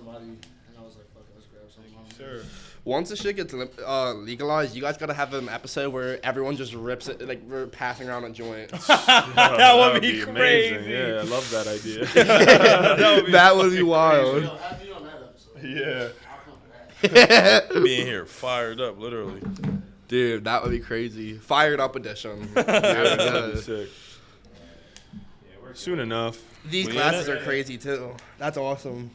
somebody, and I was like, fuck, let's grab something. Sure. Once the shit gets legalized, you guys gotta have an episode where everyone just rips it, like we're passing around a joint. That would be crazy. Amazing. Yeah, I love that idea. That would be wild. Have you on that episode. Yeah. I'll come for that. Being here, fired up, literally. Dude, that would be crazy. Fired up edition. That would be sick. Soon enough. These glasses are crazy too. That's awesome.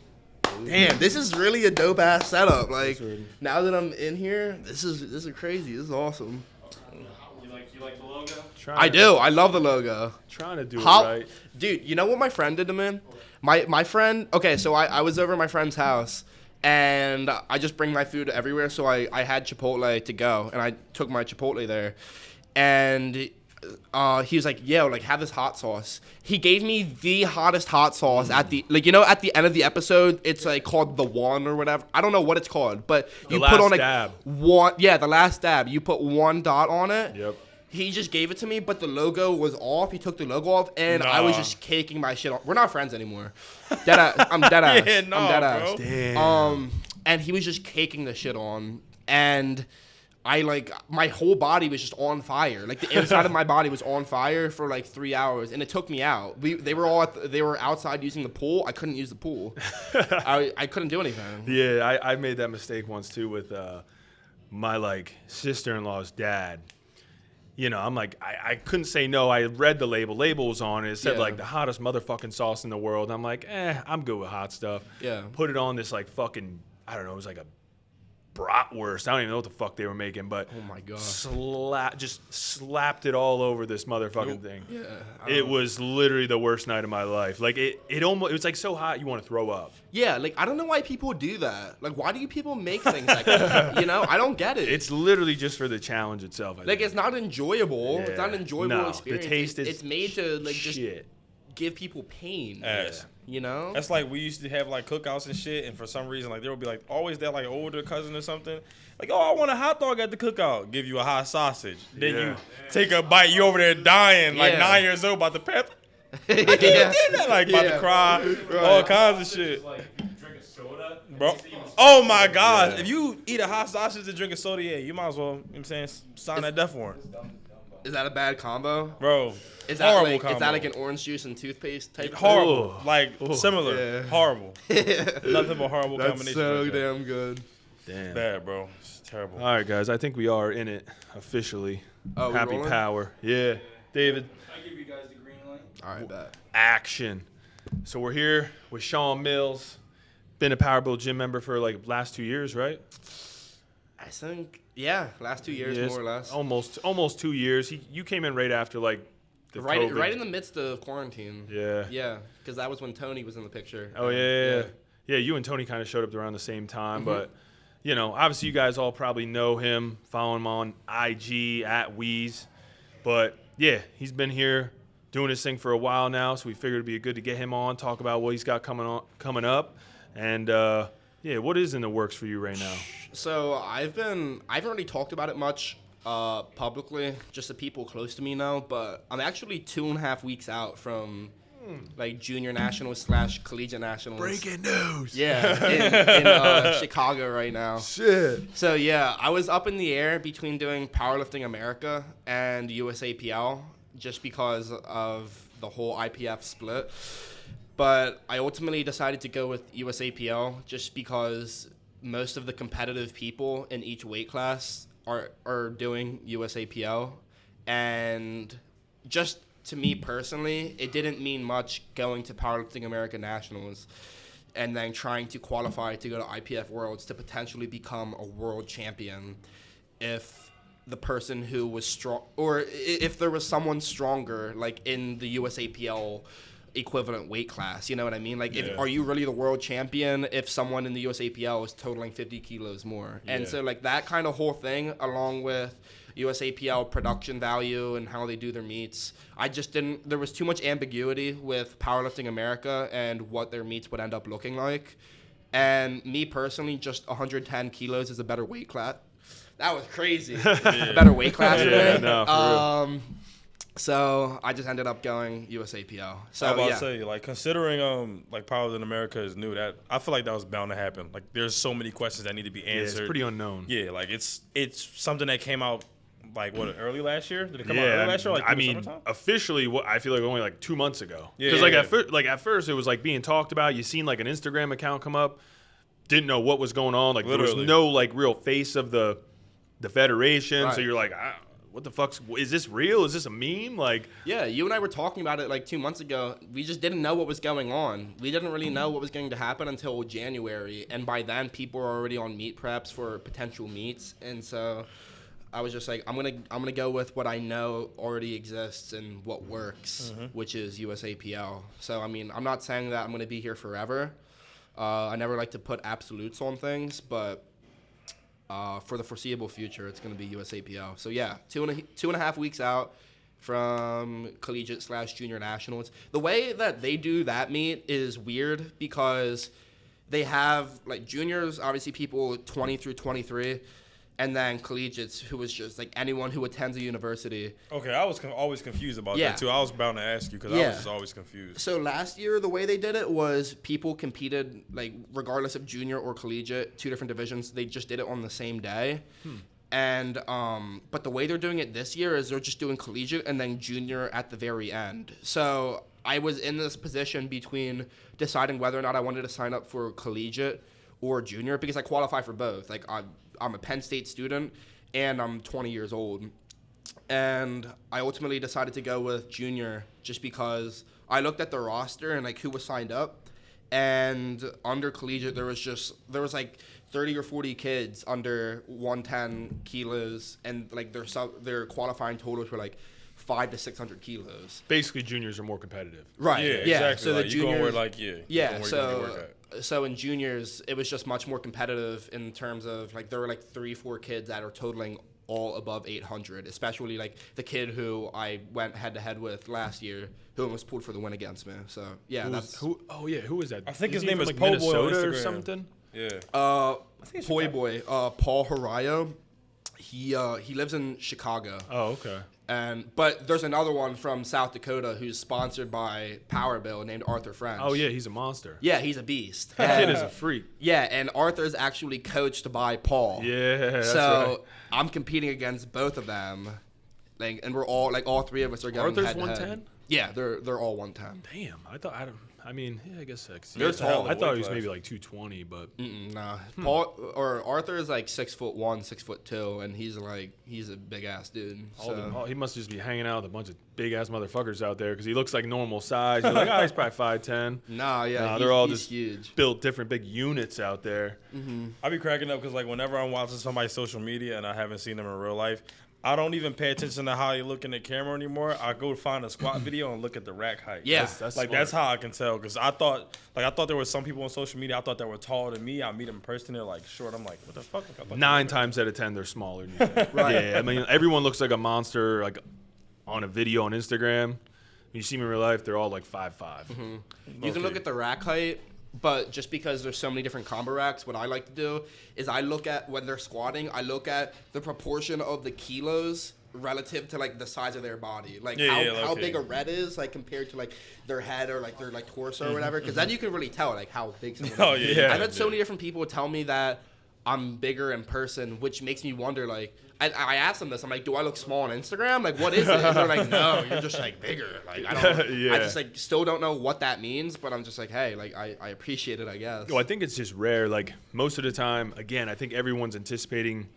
Damn, this is really a dope ass setup. Like now that I'm in here, this is crazy. This is awesome. You like the logo? I do. I love the logo. Trying to do it right. Dude, you know what my friend did to me? My friend, okay, so I was over at my friend's house, and I just bring my food everywhere, so I had Chipotle to go, and I took my Chipotle there. And he was like, yo, like, have this hot sauce. He gave me the hottest hot sauce at the, like, you know, at the end of the episode, it's, like, called the one or whatever. I don't know what it's called, but you put on, like, the last dab. You put one dot on it. Yep. He just gave it to me, but the logo was off. He took the logo off, and I was just caking my shit on. We're not friends anymore. I'm dead ass. I'm dead ass. Damn. And he was just caking the shit on, and I, like, my whole body was just on fire. Like, the inside of my body was on fire for, like, 3 hours, and it took me out. They were outside using the pool. I couldn't use the pool. I couldn't do anything. Yeah, I made that mistake once, too, with my, like, sister-in-law's dad. You know, I'm like, I couldn't say no. I read the label. Label was on it. It said, like, the hottest motherfucking sauce in the world. I'm like, I'm good with hot stuff. Yeah. Put it on this, like, fucking, I don't know, it was like a bratwurst. I don't even know what the fuck they were making, but oh my god, just slapped it all over this motherfucking thing. Yeah, it was literally the worst night of my life. Like it was like so hot you want to throw up. Yeah, like I don't know why people do that. Like, why do you people make things like that? You know, I don't get it. It's literally just for the challenge itself. I think. It's not enjoyable. Yeah. It's not an enjoyable experience. The taste is it's made to like shit. just give people pain. Ass. You know? That's like we used to have like cookouts and shit, and for some reason like there would be like always that like older cousin or something. Like, oh, I want a hot dog at the cookout. Give you a hot sausage. Then you take a bite. You over there dying, like 9 years old, about to pep. I can't do that. Like about to cry, all kinds of shit. Like drink a soda, bro. Oh my God! If you eat a hot sausage and drink a soda, you might as well. You know what I'm saying, sign that death warrant. Is that a bad combo, bro? Is that horrible like combo. Is that like an orange juice and toothpaste type? Horrible, like similar. Yeah. Horrible. Nothing but horrible That's combination. so right damn good. Damn. Bad, bro. It's terrible. All right, guys. I think we are in it officially. Oh, Happy rolling? Power. Yeah. David. I give you guys the green light. All right, bet. Action. So we're here with Sean Mills. Been a PWRBLD Gym member for like last 2 years, right? I think last 2 years more or less. Almost 2 years. You came in right after like the COVID. Right in the midst of quarantine. Yeah. Yeah, because that was when Tony was in the picture. Oh yeah. You and Tony kind of showed up around the same time, but you know, obviously you guys all probably know him, follow him on IG at Wheeze. But yeah, he's been here doing this thing for a while now, so we figured it'd be good to get him on, talk about what he's got coming up, and what is in the works for you right now? So I haven't really talked about it much publicly, just the people close to me know, but I'm actually 2.5 weeks out from like junior nationals / collegiate nationals. Breaking news. Yeah, in Chicago right now. Shit. So yeah, I was up in the air between doing Powerlifting America and USAPL just because of the whole IPF split. But I ultimately decided to go with USAPL just because most of the competitive people in each weight class are doing USAPL. And just to me personally, it didn't mean much going to Powerlifting America Nationals and then trying to qualify to go to IPF Worlds to potentially become a world champion if the person who was strong, or if there was someone stronger, like in the USAPL equivalent weight class, you know what I mean? Like, are you really the world champion if someone in the USAPL is totaling 50 kilos more? And so, like, that kind of whole thing, along with USAPL production value and how they do their meets, there was too much ambiguity with Powerlifting America and what their meets would end up looking like. And me personally, just 110 kilos is a better weight class. That was crazy. A better weight class for me. No, for real. So I just ended up going USAPL. So I was about yeah. to say, like, considering like Power in America is new, that I feel like that was bound to happen. Like, there's so many questions that need to be Yeah, answered. it's pretty unknown. Yeah, like it's something that came out like early last year. Did it come out Yeah, early last year? Like I through the mean, summertime? officially, I feel like only like 2 months ago. Yeah, Because yeah. at first it was like being talked about. You seen like an Instagram account come up, didn't know what was going on. Like there Literally. was no like real face of the federation. Right. So you're like, what the fuck's? Is this real? Is this a meme? Like, Yeah, you and I were talking about it like 2 months ago. We just didn't know what was going on. We didn't really know what was going to happen until January, and by then people were already on meet preps for potential meets, and so I was just like, I'm gonna go with what I know already exists and what works, which is USAPL. So I mean, I'm not saying that I'm gonna be here forever. I never like to put absolutes on things, but for the foreseeable future, it's going to be USAPL. So yeah, two and a half weeks out from collegiate / junior nationals. The way that they do that meet is weird because they have like juniors, obviously people 20 through 23, and then collegiates, who was just like anyone who attends a university. Okay, I was always confused about Yeah. that too. I was bound to ask you because I Yeah. was just always confused. So last year, the way they did it was people competed, like, regardless of junior or collegiate, 2 different divisions. They just did it on the same day. And, but the way they're doing it this year is they're just doing collegiate and then junior at the very end. So I was in this position between deciding whether or not I wanted to sign up for collegiate or junior because I qualify for both. Like, I'm a Penn State student and I'm 20 years old. And I ultimately decided to go with junior just because I looked at the roster and like who was signed up, and under collegiate there was like 30 or 40 kids under 110 kilos, and like their qualifying totals were like 500 to 600 kilos. basically, juniors are more competitive. Right. Yeah, exactly. So the like, you going juniors, where like you yeah. going where you gonna get work at. So in juniors, it was just much more competitive in terms of like there were like 3-4 kids that are totaling all above 800, especially like the kid who I went head to head with last year, who almost pulled for the win against me. So yeah, Who was that? I think his he name from, is like, Po' Boy on Minnesota or Instagram. something. Yeah. Poi Boy, Paul Harayo. He lives in Chicago. Oh, okay. But there's another one from South Dakota who's sponsored by PWRBLD named Arthur French. Oh yeah, he's a monster. Yeah, he's a beast. That kid is a freak. Yeah, and Arthur's actually coached by Paul. Yeah, that's So right. I'm competing against both of them, like, and we're all like all 3 of us are going Arthur's head to head. 110? Yeah, they're all 110. Damn, I mean, yeah, I guess that's. They're tall. I thought he was Weight maybe class. like 220, but Nah, Paul or Arthur is like 6'1", 6'2", and he's a big ass dude. he must just be hanging out with a bunch of big ass motherfuckers out there because he looks like normal size. You're like, oh, he's probably 5'10". Nah, yeah, They're all he's just huge. built different big units out there. I be cracking up because like whenever I'm watching somebody's social media and I haven't seen them in real life, I don't even pay attention to how they look in the camera anymore. I go find a squat video and look at the rack height. Yeah. That's Like smart. that's how I can tell because I thought there were some people on social media I thought that were taller than me. I meet them in person, they're like short. I'm like, what the fuck? I thought 9 times out of 10, they're smaller than you think. Right. Yeah, I mean, everyone looks like a monster, like on a video on Instagram. When you see them in real life, they're all like 5'5". You can look at the rack height, but just because there's so many different combo racks, what I like to do is I look at when they're squatting, I look at the proportion of the kilos relative to like the size of their body, like how big a red is like compared to like their head or like their like torso or whatever, because then you can really tell like how big someone Oh, is. yeah. I've had so many different people tell me that I'm bigger in person, which makes me wonder, like, I asked them this, I'm like, do I look small on Instagram? Like, what is it? And they're like, no, you're just like bigger. Like, I don't, Yeah. I just like still don't know what that means, but I'm just like, hey, like I appreciate it, I guess. Well, I think it's just rare. Like most of the time, again, I think everyone's anticipating,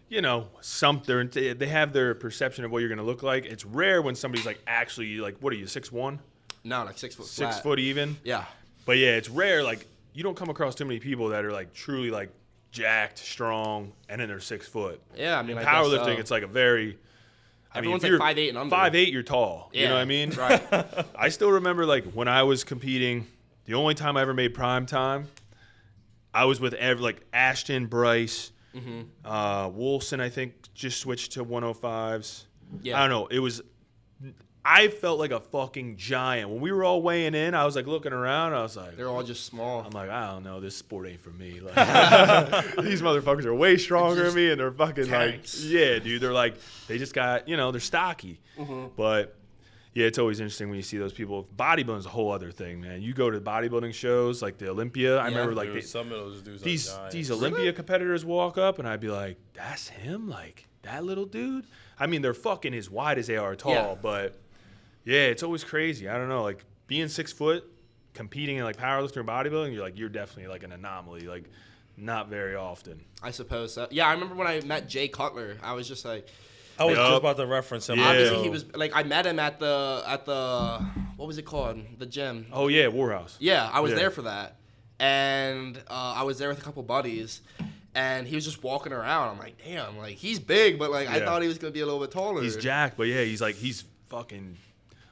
they have their perception of what you're going to look like. It's rare when somebody's like actually like, what are you, 6'1"? No, like 6 foot 6 flat. foot even? Yeah. But yeah, it's rare. Like you don't come across too many people that are like truly like jacked, strong, and then they're 6 foot. Yeah, I mean, I Powerlifting, guess so. it's like a very. Everyone's if like you're 5'8" and under. 5'8", you're tall. You know what I mean? Right. I still remember like when I was competing, the only time I ever made prime time, I was with like Ashton, Bryce, Wolfson. I think just switched to 105s. Yeah. I don't know. It was. I felt like a fucking giant when we were all weighing in. I was like looking around. I was like, They're all just small. I'm like, I don't know. This sport ain't for me. Like, these motherfuckers are way stronger than me, and they're fucking tanks. like, yeah, dude. They're like, they just got, they're stocky. But Yeah, it's always interesting when you see those people. Bodybuilding's a whole other thing, man. You go to bodybuilding shows like the Olympia. I remember like Dude, some of those dudes are these giants. Olympia competitors walk up, and I'd be like, "That's him, like that little dude." I mean, they're fucking as wide as they are tall, Yeah. but yeah, it's always crazy. I don't know, like being 6 foot, competing in like powerlifting or bodybuilding, you're definitely like an anomaly. Like, not very often. I suppose so. Yeah, I remember when I met Jay Cutler, I was just like, I was Yup. just about to reference him. Yeah. obviously he was like, I met him at the what was it called? The gym. Oh yeah, Warhouse. Yeah, I was Yeah. there for that, and I was there with a couple buddies, and he was just walking around. I'm like, damn, like he's big, but like I Yeah. thought he was gonna be a little bit taller. He's jacked, but yeah, he's fucking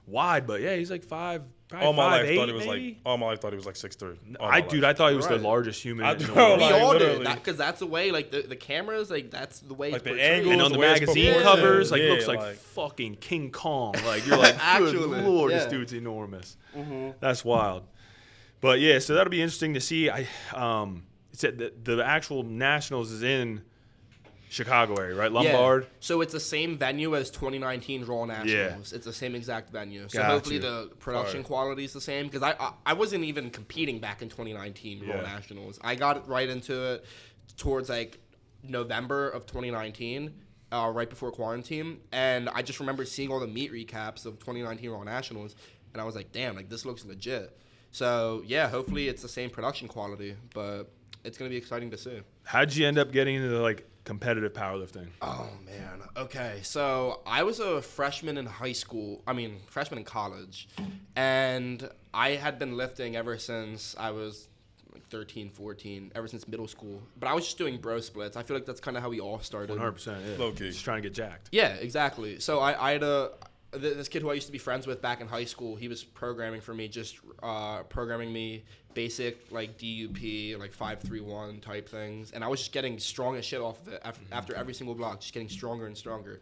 wide, but yeah, he's like five. Probably All my 5'8", life thought he was maybe? like. All my life thought he was like 6'3". I thought he was Right. the largest human I in the know, world. We like, all literally. did because that's the way. Like the cameras, like that's the way. Like it's the portrayed. angles, And on the the way it's magazine proportioned. covers, like Yeah, looks like like- fucking King Kong. Like you're like, Actually, good lord, this yeah. dude's enormous. Mm-hmm. That's wild. But yeah, so that'll be interesting to see. It said the actual nationals is in Chicago area, right? Lombard. Yeah. So it's the same venue as 2019 Raw Nationals. It's the same exact venue. So Got hopefully you. the production Alright. quality is the same. Because I wasn't even competing back in 2019 Raw Yeah. Nationals. I got right into it towards like November of 2019, right before quarantine. And I just remember seeing all the meet recaps of 2019 Raw Nationals. And I was like, damn, like this looks legit. So yeah, hopefully it's the same production quality. But it's going to be exciting to see. How'd you end up getting into like competitive powerlifting? Oh man. Okay. So I was a freshman in high school. Freshman in college, and I had been lifting ever since I was like 13, 14, ever since middle school. But I was just doing bro splits. I feel like that's kind of how we all started. 100%. Yeah. Low key. Just trying to get jacked. Yeah, exactly. So I had this kid who I used to be friends with back in high school. He was programming for me, just programming me basic like DUP, like 5-3-1 type things, and I was just getting strong as shit off of it after every single block, just getting stronger and stronger.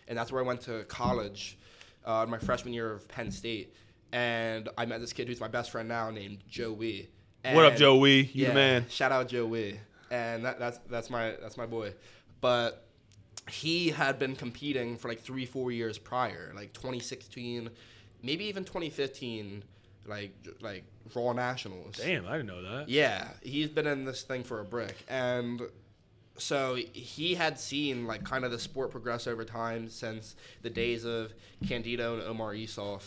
And that's where I went to college, my freshman year of Penn State, and I met this kid who's my best friend now named Joey. What up, Joey? You the man. Shout out Joey, and that's my boy, but. He had been competing for like 3-4 years prior, like 2016, maybe even 2015, like Raw Nationals. Damn, I didn't know that. Yeah, he's been in this thing for a brick, and so he had seen like kind of the sport progress over time since the days of Candido and Omar Isov,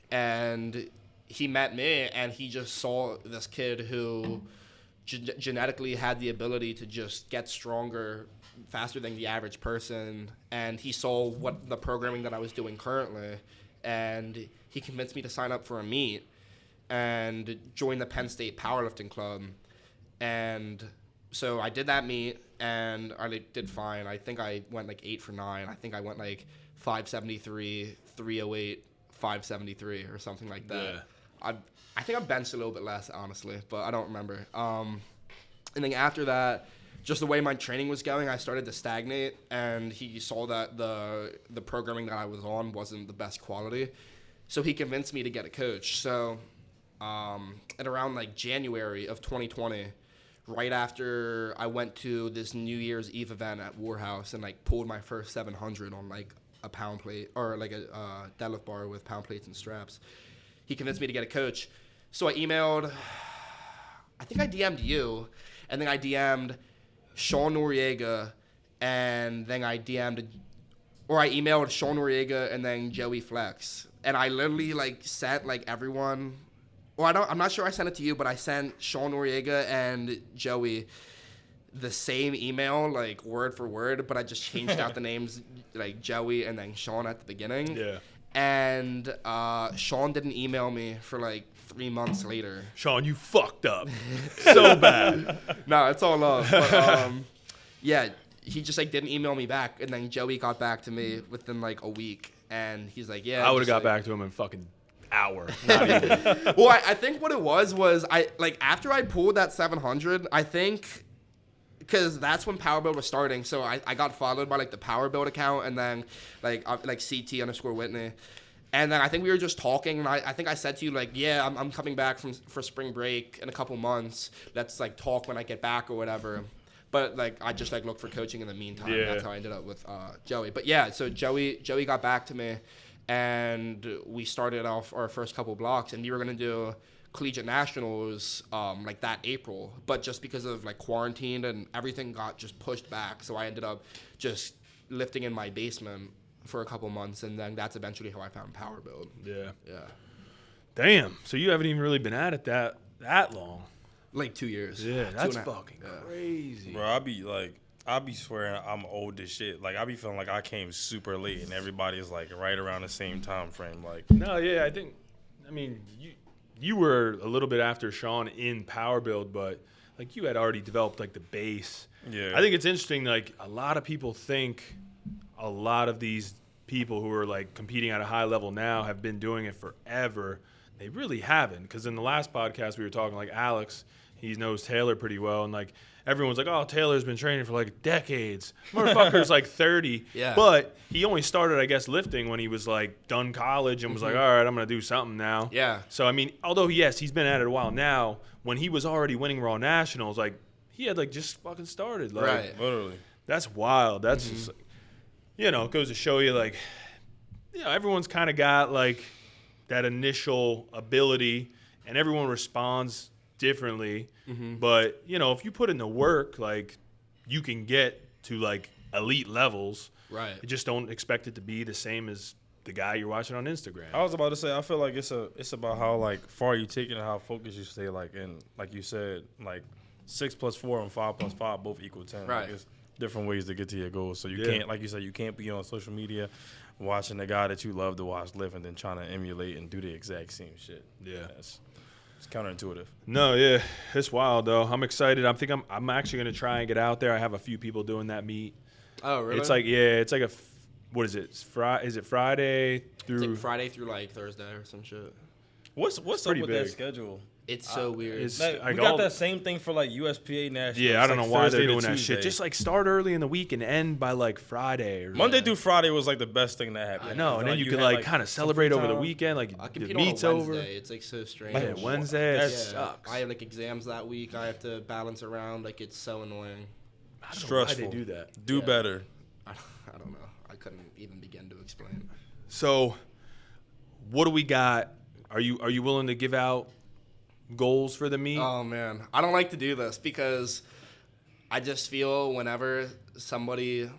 and he met me, and he just saw this kid who genetically had the ability to just get stronger faster than the average person, and he saw what the programming that I was doing currently, and he convinced me to sign up for a meet and join the Penn State Powerlifting Club. And so I did that meet, and I did fine. I think I went like 8 for 9. I think I went like 573, 308, 573 or something like that. Yeah. I think I benched a little bit less, honestly, but I don't remember. And then after that, just the way my training was going, I started to stagnate, and he saw that the programming that I was on wasn't the best quality. So he convinced me to get a coach. So at around like January of 2020, right after I went to this New Year's Eve event at Warhouse and like pulled my first 700 on like a pound plate or like a deadlift bar with pound plates and straps, he convinced me to get a coach. So I emailed, I think I DM'd you, and then I DM'd Sean Noriega, and then I emailed Sean Noriega and then Joey Flex. And I literally like sent like everyone, I'm not sure I sent it to you, but I sent Sean Noriega and Joey the same email, like word for word, but I just changed out the names, like Joey and then Sean at the beginning. Yeah. And Sean didn't email me for like 3 months later. Sean, you fucked up so bad. No, it's all love. But, yeah, he just like didn't email me back, and then Joey got back to me within like a week, and he's like, "Yeah." I would have just, got like, back to him in fucking hour. Not even. Well, I think what it was I like after I pulled that 700, I think. Because that's when PWRBLD was starting, so I got followed by like the PWRBLD account, and then like CT_Whitney, and then I think we were just talking, and I think I said to you like, yeah, I'm coming back for spring break in a couple months. Let's like talk when I get back or whatever. But like I just like looked for coaching in the meantime. Yeah. That's how I ended up with Joey. But yeah, so Joey got back to me, and we started off our first couple blocks, and we were gonna do collegiate nationals like that April, but just because of like quarantine and everything got just pushed back, so I ended up just lifting in my basement for a couple months, and then that's eventually how I found PWRBLD. Yeah. Damn. So you haven't even really been at it that long. Like 2 years. Yeah, that's 2.5. fucking crazy. Bro, I be swearing I'm old as shit. Like, I be feeling like I came super late and everybody's like right around the same time frame. Like, No, yeah, I mean, you were a little bit after Sean in PWRBLD, but like you had already developed like the base. yeah. I think it's interesting. Like a lot of people think a lot of these people who are like competing at a high level now have been doing it forever. They really haven't, because in the last podcast we were talking, like Alex, he knows Taylor pretty well, and like everyone's like, oh, Taylor's been training for like decades. Motherfucker's like 30, Yeah. but he only started, I guess, lifting when he was like done college and was like, all right, I'm gonna do something now. Yeah. So I mean, although yes, he's been at it a while now. When he was already winning Raw Nationals, like he had like just fucking started. Like, Right. Literally. That's wild. That's just, like, you know, it goes to show you, like, you know, everyone's kind of got like that initial ability, and everyone responds differently. But you know, if you put in the work, like, you can get to like elite levels. Right. You just don't expect it to be the same as the guy you're watching on Instagram. I was about to say, I feel like it's about how like far you take it and how focused you stay. Like, and like you said, like 6 + 4 and 5 + 5 both equal 10. Right. Like, it's different ways to get to your goals. So you Yeah. can't, like you said, you can't be on social media watching the guy that you love to watch live and then trying to emulate and do the exact same shit. Yeah. It's counterintuitive. No, yeah, it's wild though. I'm excited. I'm actually gonna try and get out there. I have a few people doing that meet. Oh, really? It's like, yeah, it's like what is it? Is it Friday through? It's like Friday through like Thursday or some shit. What's up pretty with big. that schedule? It's so weird. it's- Like, Like we got all- that same thing for like USPA nationals. Yeah, I don't like know why Thursday they're to doing that Tuesday. shit. Just like start early in the week and end by like Friday. Or Monday through Friday was like the best thing that happened. I know, and then you could had, like kind of some celebrate free over the time. week like I the compete on a meet's Wednesday. over. It's like so strange. Yeah, Wednesday. It That's- sucks. I have like exams that week. I have to balance around. Like it's so annoying. I don't know why Stressful. they do that. Do Yeah. better. I don't know. I couldn't even begin to explain. So, what do we got? Are you willing to give out goals for the meet? Oh man, I don't like to do this because I just feel whenever somebody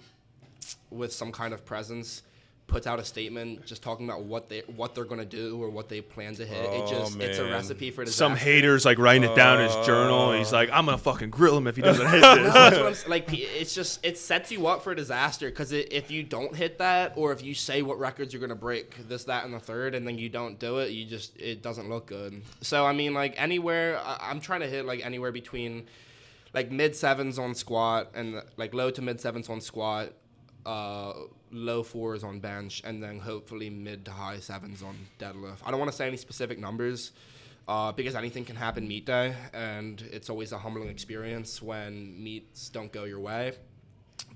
with some kind of presence puts out a statement just talking about what they're gonna do or what they plan to hit, it's a man. recipe for disaster. Some haters like writing it down in his journal, and he's like, "I'm gonna fucking grill him if he doesn't hit this." That's what I'm like. It sets you up for disaster because if you don't hit that, or if you say what records you're gonna break, this, that, and the third, and then you don't do it, it doesn't look good. So I mean, like anywhere, I'm trying to hit like anywhere between like mid sevens on squat and like low to mid sevens on squat, low fours on bench, and then hopefully mid to high sevens on deadlift. I don't want to say any specific numbers. Because anything can happen meet day, and it's always a humbling experience when meets don't go your way.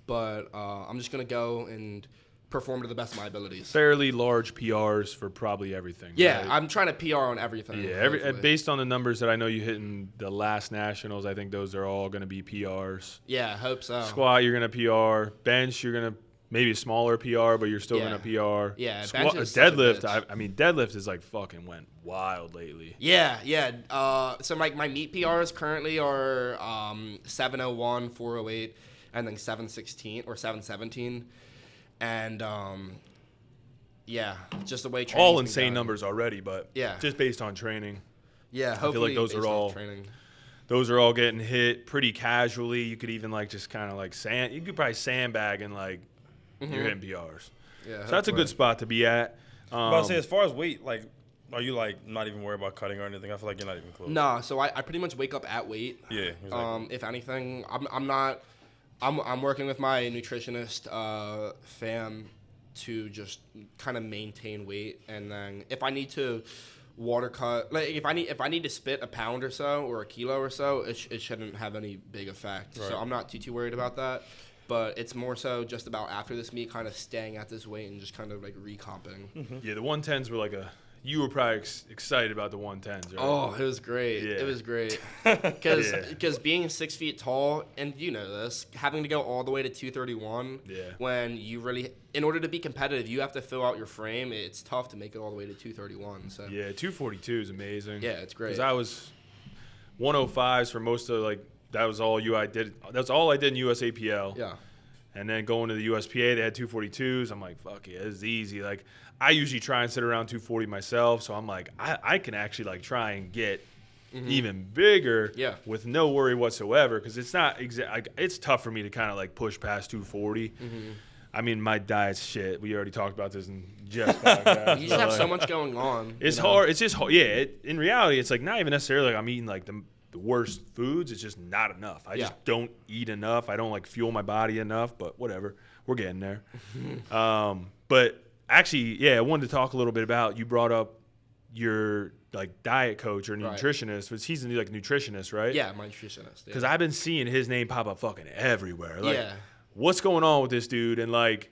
But I'm just going to go and perform to the best of my abilities. Fairly large PRs for probably everything. Yeah, right? I'm trying to PR on everything. Yeah, hopefully. based on the numbers that I know you hit in the last nationals, I think those are all going to be PRs. Yeah, I hope so. Squat, you're going to PR. Bench, you're going to maybe a smaller PR, but you're still Yeah. going to PR. Yeah, Squat, bench is such a deadlift. bitch. I mean, deadlift is like fucking went wild lately. Yeah. So my meet PRs currently are 701, 408, and then 716 or 717. And yeah, just the way training's All been insane going. numbers already, but Yeah. just based on training. Yeah, feel like hopefully those are based off all- training. Those are all getting hit pretty casually. You could even like just kind of like you could probably sandbag and like you're hitting PRs. Yeah, So that's a good spot to be at. I was about to say, as far as weight, like, are you like not even worried about cutting or anything? I feel like you're not even close. No, so I pretty much wake up at weight. Yeah. Exactly. If anything, I'm working with my nutritionist fam to just kind of maintain weight, and then if I need to water cut, like if I need to spit a pound or so or a kilo or so, it shouldn't have any big effect. Right. So I'm not too worried about that. But it's more so just about after this meet, kind of staying at this weight and just kind of like recomping. Yeah, the 110s were like You were probably excited about the 110s, right? Oh, it was great. Yeah. It was great. Because Yeah. being 6 feet tall, and you know this, having to go all the way to 231, Yeah. when you really, in order to be competitive, you have to fill out your frame. It's tough to make it all the way to 231. So Yeah, 242 is amazing. Yeah, it's great. Because I was 105s for most of, like, that was all I did. That's all I did in USAPL. Yeah. And then going to the USPA, they had 242s. I'm like, fuck yeah, this is easy. Like, I usually try and sit around 240 myself. So I'm like, I can actually, like, try and get even bigger with no worry whatsoever. Because it's not it's tough for me to kind of, like, push past 240. I mean, my diet's shit. We already talked about this in Jeff's podcast. You just have so much going on. It's hard. It's just hard. Yeah, in reality, it's, like, not even necessarily like I'm eating, like, the worst foods. It's just not enough. I just don't eat enough. I don't, like, fuel my body enough, but whatever. We're getting there. But actually, yeah, I wanted to talk a little bit about, you brought up your, like, diet coach or nutritionist, but he's a, like, nutritionist, right? Yeah, my nutritionist. Because I've been seeing his name pop up fucking everywhere. Like, Yeah. what's going on with this dude? And, like,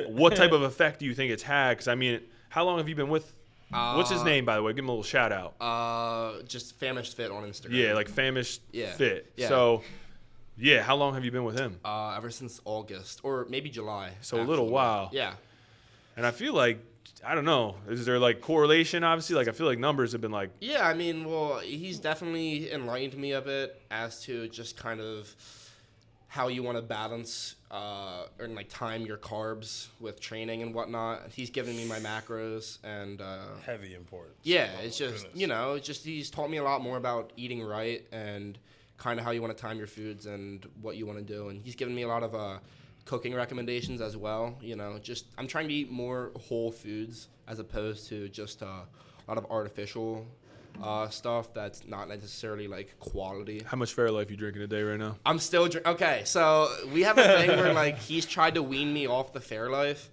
what type of effect do you think it's had? Because, I mean, how long have you been with, what's his name, by the way? Give him a little shout out. Just Famished Fit on Instagram. Yeah, like Famished Fit. Yeah. So, yeah, how long have you been with him? Ever since August or maybe July. So a little while. Yeah. And I feel like, I don't know, is there, like, correlation, obviously? Like, I feel like numbers have been, like... Yeah, I mean, well, he's definitely enlightened me a bit as to just kind of how you want to balance or, like, time your carbs with training and whatnot. He's given me my macros and... Heavy importance. Yeah, Oh, it's just, goodness. you know, he's taught me a lot more about eating right and kind of how you want to time your foods and what you want to do. And he's given me a lot of cooking recommendations as well. You know, just I'm trying to eat more whole foods as opposed to just a lot of artificial stuff that's not necessarily, like, quality. How much Fairlife you drinking a day right now? I'm still okay, so we have a thing where, like, he's tried to wean me off the Fairlife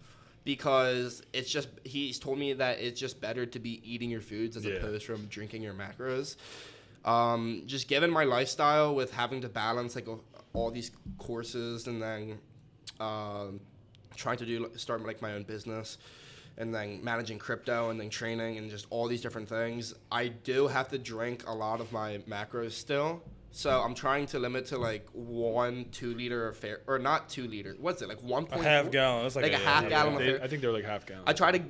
because it's just, he's told me that it's just better to be eating your foods as opposed from drinking your macros. Just given my lifestyle with having to balance, like, all these courses and then trying to start, like, my own business and then managing crypto and then training and just all these different things, I do have to drink a lot of my macros still. So I'm trying to limit to, like, 1 2-liter or not 2 liters. What's it, like 1.4? A half gallon. It's like a half gallon of I think they're like half gallon. I try to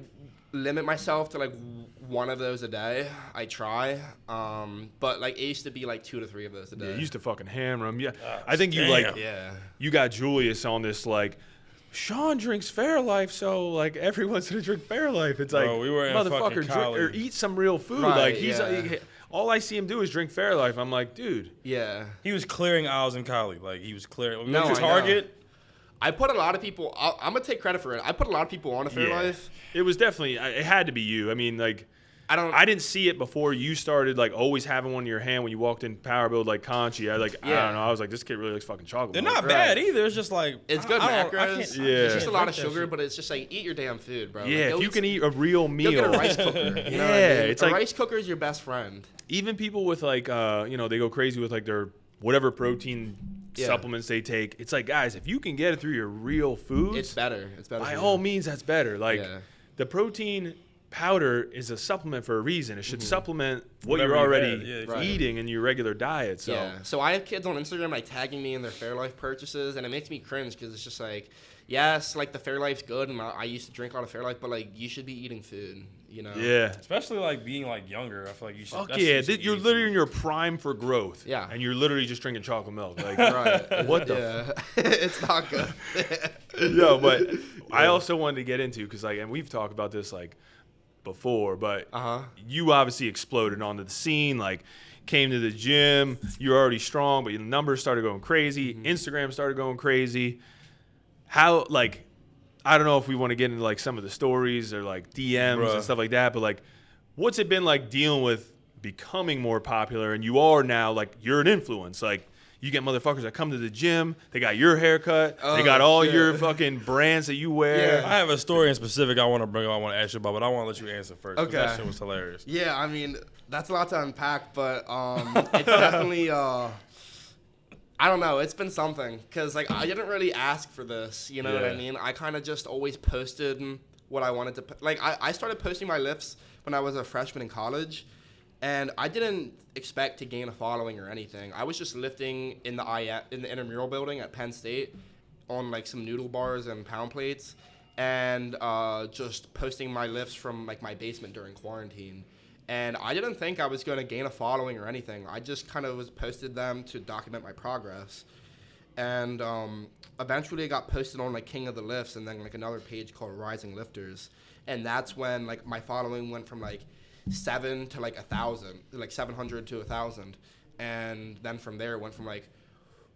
limit myself to, like, 1 of those a day. I try. But, like, it used to be, like, 2 to 3 of those a day. Yeah, you used to fucking hammer them. Yeah, I think you, like, you got Julius on this, like, Sean drinks Fairlife, so, like, everyone's gonna drink Fairlife. It's like, Bro, we were in motherfucker, fucking drink college. or eat some real food. Right, Like, he's all I see him do is drink Fairlife. I'm like, dude. Yeah. He was clearing aisles in Cali. Like, he was clearing. We No, went to I know. Target. I put a lot of people, I'm going to take credit for it. I put a lot of people on a Fairlife. It was definitely, it had to be you. I mean, like, I didn't see it before you started, like, always having one in your hand when you walked in PWRBLD, like, Conchi. I don't know. I was like, this kid really likes fucking chocolate. They're milk. not bad either. It's just like It's good I macros. can't- It's just a Yeah. lot of sugar, but it's just like, eat your damn food, bro. Yeah, Like, if you can eat a real meal. Go get a rice cooker. You know what I Yeah, mean? it's a like- rice cooker is your best friend. Even people with, like, you know, they go crazy with, like, their whatever protein supplements they take. It's like, guys, if you can get it through your real foods, It's better. It's better. by for all you. means, that's better. Like, Yeah. the protein powder is a supplement for a reason. It should supplement what Whatever you're you've already had. Yeah, exactly. eating in your regular diet. So, Yeah. So I have kids on Instagram, like, tagging me in their Fairlife purchases, and it makes me cringe because it's just like, yes, like, the Fairlife's good, and I used to drink a lot of Fairlife, but, like, you should be eating food, you know? yeah. Especially like being like younger. I feel like you should. Fuck that's yeah, just you're easy. literally in your prime for growth. Yeah. And you're literally just drinking chocolate milk. Like, Right. what the Yeah. It's not good. No, but I also wanted to get into, because, like, and we've talked about this, like, before, but you obviously exploded onto the scene, like, came to the gym, you were already strong, but your numbers started going crazy, Instagram started going crazy. How, like, I don't know if we want to get into, like, some of the stories or, like, DMs and stuff like that, but, like, what's it been like dealing with becoming more popular? And you are now, like, you're an influence, like, you get motherfuckers that come to the gym, they got your haircut, they got all your fucking brands that you wear. I have a story in specific I want to bring up, I want to ask you about, but I want to let you answer first. 'Cause Okay. That shit was hilarious. Yeah, I mean, that's a lot to unpack, but it's definitely, I don't know, it's been something, because, like, I didn't really ask for this, you know what I mean? I kind of just always posted what I wanted to, like, I started posting my lifts when I was a freshman in college, and I didn't expect to gain a following or anything. I was just lifting in the intramural building at Penn State on like some noodle bars and pound plates, and just posting my lifts from like my basement during quarantine. And I didn't think I was going to gain a following or anything. I just kind of posted them to document my progress. And eventually it got posted on like King of the Lifts and then like another page called Rising Lifters. And that's when like my following went from like 7 to like 1,000, like 700 to 1,000. And then from there it went from like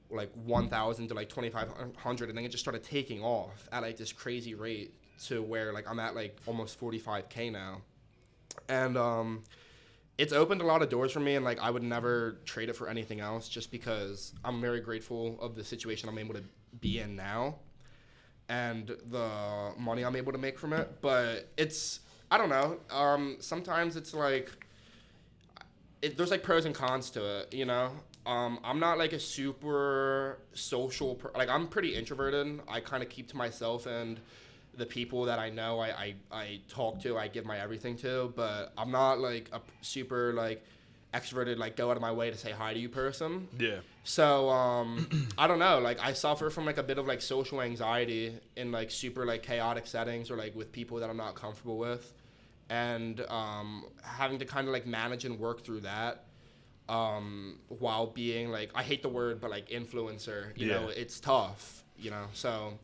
1,000 to like 2,500, and then it just started taking off at like this crazy rate to where like I'm at like almost 45K now. And it's opened a lot of doors for me, and like I would never trade it for anything else, just because I'm very grateful of the situation I'm able to be in now and the money I'm able to make from it. But it's, I don't know, sometimes it's like there's like pros and cons to it, you know. I'm not like a super social like I'm pretty introverted. I kind of keep to myself, and the people that I know I talk to, I give my everything to, but I'm not like a super like extroverted, like go out of my way to say hi to you person. Yeah. So I don't know, like I suffer from like a bit of like social anxiety in like super like chaotic settings or like with people that I'm not comfortable with, and having to kind of like manage and work through that. While being like, I hate the word, but like influencer, you know, it's tough, you know. So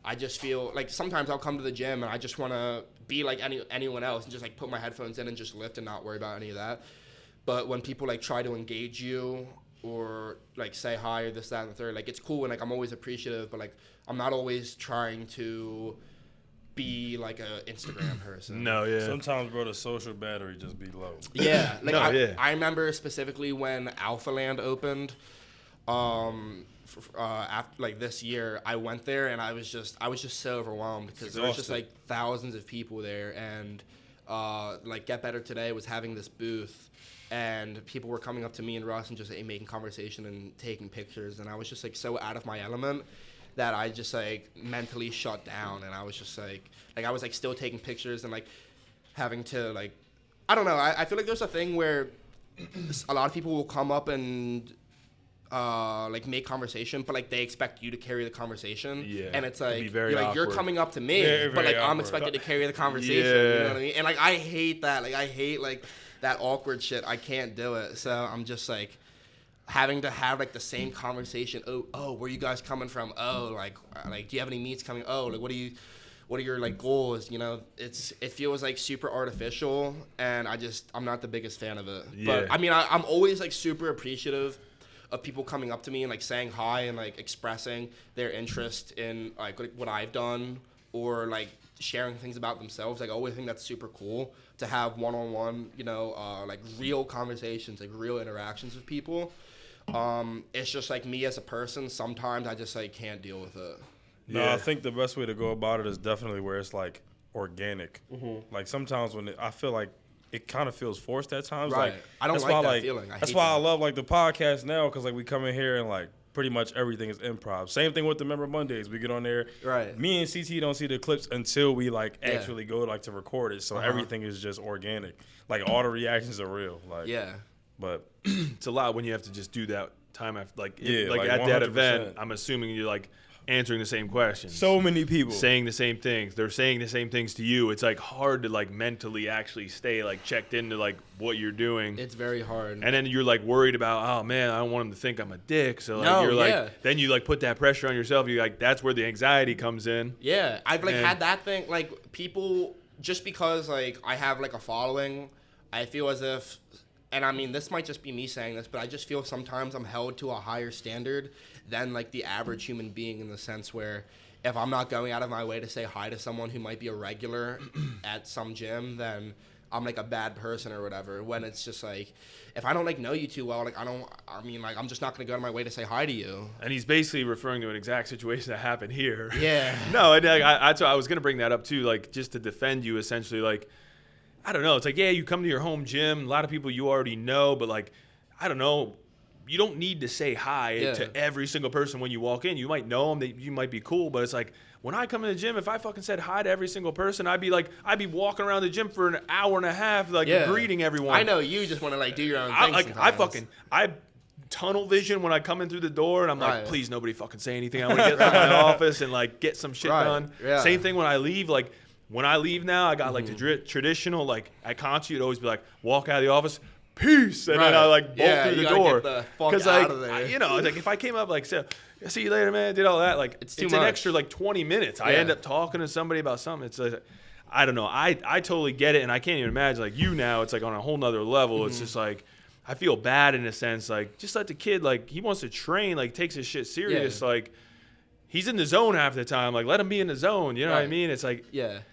I just feel like sometimes I'll come to the gym and I just want to be like anyone else and just like put my headphones in and just lift and not worry about any of that. But when people like try to engage you or like say hi or this, that, and the third, like it's cool, and like I'm always appreciative, but like I'm not always trying to be like a Instagram person. No, yeah. Sometimes, bro, the social battery just be low. Yeah, like No, I remember specifically when Alpha Land opened, after like this year, I went there and I was just so overwhelmed because there was just like thousands of people there, and like Get Better Today was having this booth, and people were coming up to me and Russ and just making conversation and taking pictures, and I was just like so out of my element that I just like mentally shut down, and I was just like I was like still taking pictures and like having to like, I don't know, I feel like there's a thing where a lot of people will come up and like make conversation, but like they expect you to carry the conversation. Yeah. And it's like, very you're awkward. coming up to me, Very, but like very I'm awkward. expected to carry the conversation. Yeah. You know what I mean? And like I hate that. Like I hate like that awkward shit. I can't do it. So I'm just like having to have like the same conversation. Oh, where you guys coming from? Oh, like do you have any meets coming? Oh, like what are your like goals? You know, it feels like super artificial, and I'm not the biggest fan of it. Yeah. But I mean, I'm always like super appreciative of people coming up to me and like saying hi and like expressing their interest in like what I've done, or like sharing things about themselves. Like I always think that's super cool to have one-on-one, you know, like real conversations, like real interactions with people. It's just like me as a person, sometimes I just like can't deal with it. No, Yeah. I think the best way to go about it is definitely where it's like organic. Like sometimes when I feel like it kind of feels forced at times. Right. Like I don't that's like why, that feeling. I That's hate why I that. love like the podcast now, because like we come in here and like pretty much everything is improv. Same thing with the Member Mondays. We get on there. Right. Me and CT don't see the clips until we like Yeah. actually go like to record it. So Uh-huh. everything is just organic. Like all the reactions are real. Like Yeah. But It's a lot when you have to just do that time after, like, Yeah, like at that 100%. event. I'm assuming you're like answering the same questions, so many people saying the same things. They're saying the same things to you. It's like hard to like mentally actually stay like checked into like what you're doing. It's very hard. And then you're like worried about, oh man, I don't want him to think I'm a dick. So like No, you're like, yeah. then you like put that pressure on yourself. You like, that's where the anxiety comes in. Yeah, I've like And- had that thing, like people, just because like I have like a following, I feel as if, and I mean this might just be me saying this, but I just feel sometimes I'm held to a higher standard than like the average human being, in the sense where if I'm not going out of my way to say hi to someone who might be a regular at some gym, then I'm like a bad person or whatever. When it's just like, if I don't like know you too well, like I'm just not gonna go out of my way to say hi to you. And he's basically referring to an exact situation that happened here. Yeah. No, and I was going to bring that up too, like just to defend you essentially. Like, I don't know. It's like, yeah, you come to your home gym, a lot of people you already know, but like, I don't know, you don't need to say hi to every single person when you walk in. You might know them, you might be cool, but it's like when I come in the gym, if I fucking said hi to every single person, I'd be walking around the gym for an hour and a half, greeting everyone. I know you just want to like do your own thing. I tunnel vision when I come in through the door, and I'm like, please nobody fucking say anything. I want to get out of my office and like get some shit done. Yeah. Same thing when I leave. Like when I leave now, I got like the traditional like at Conchi, it'd always be like walk out of the office. Peace, and then I like bolt through the door because like like if I came up like see you later, man, did all that like it's an extra like 20 minutes. I end up talking to somebody about something. It's like I don't know. I totally get it, and I can't even imagine like you now. It's like on a whole nother level. It's just like I feel bad in a sense. Like just let the kid like he wants to train, like takes his shit serious. Like he's in the zone half the time. Like let him be in the zone. You know what I mean? It's like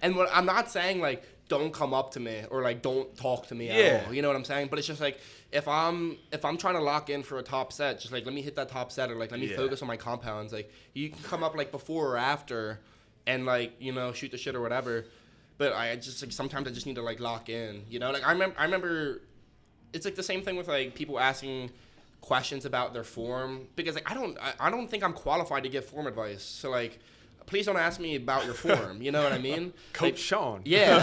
And what I'm not saying like. Don't come up to me or like don't talk to me at all. You know what I'm saying? But it's just like if I'm trying to lock in for a top set, just like let me hit that top set or like let me focus on my compounds. Like you can come up like before or after and like, you know, shoot the shit or whatever. But I just like sometimes I just need to like lock in. You know, like I remember it's like the same thing with like people asking questions about their form because like I don't think I'm qualified to give form advice. So like please don't ask me about your form. You know what I mean? Coach like, Sean. Yeah.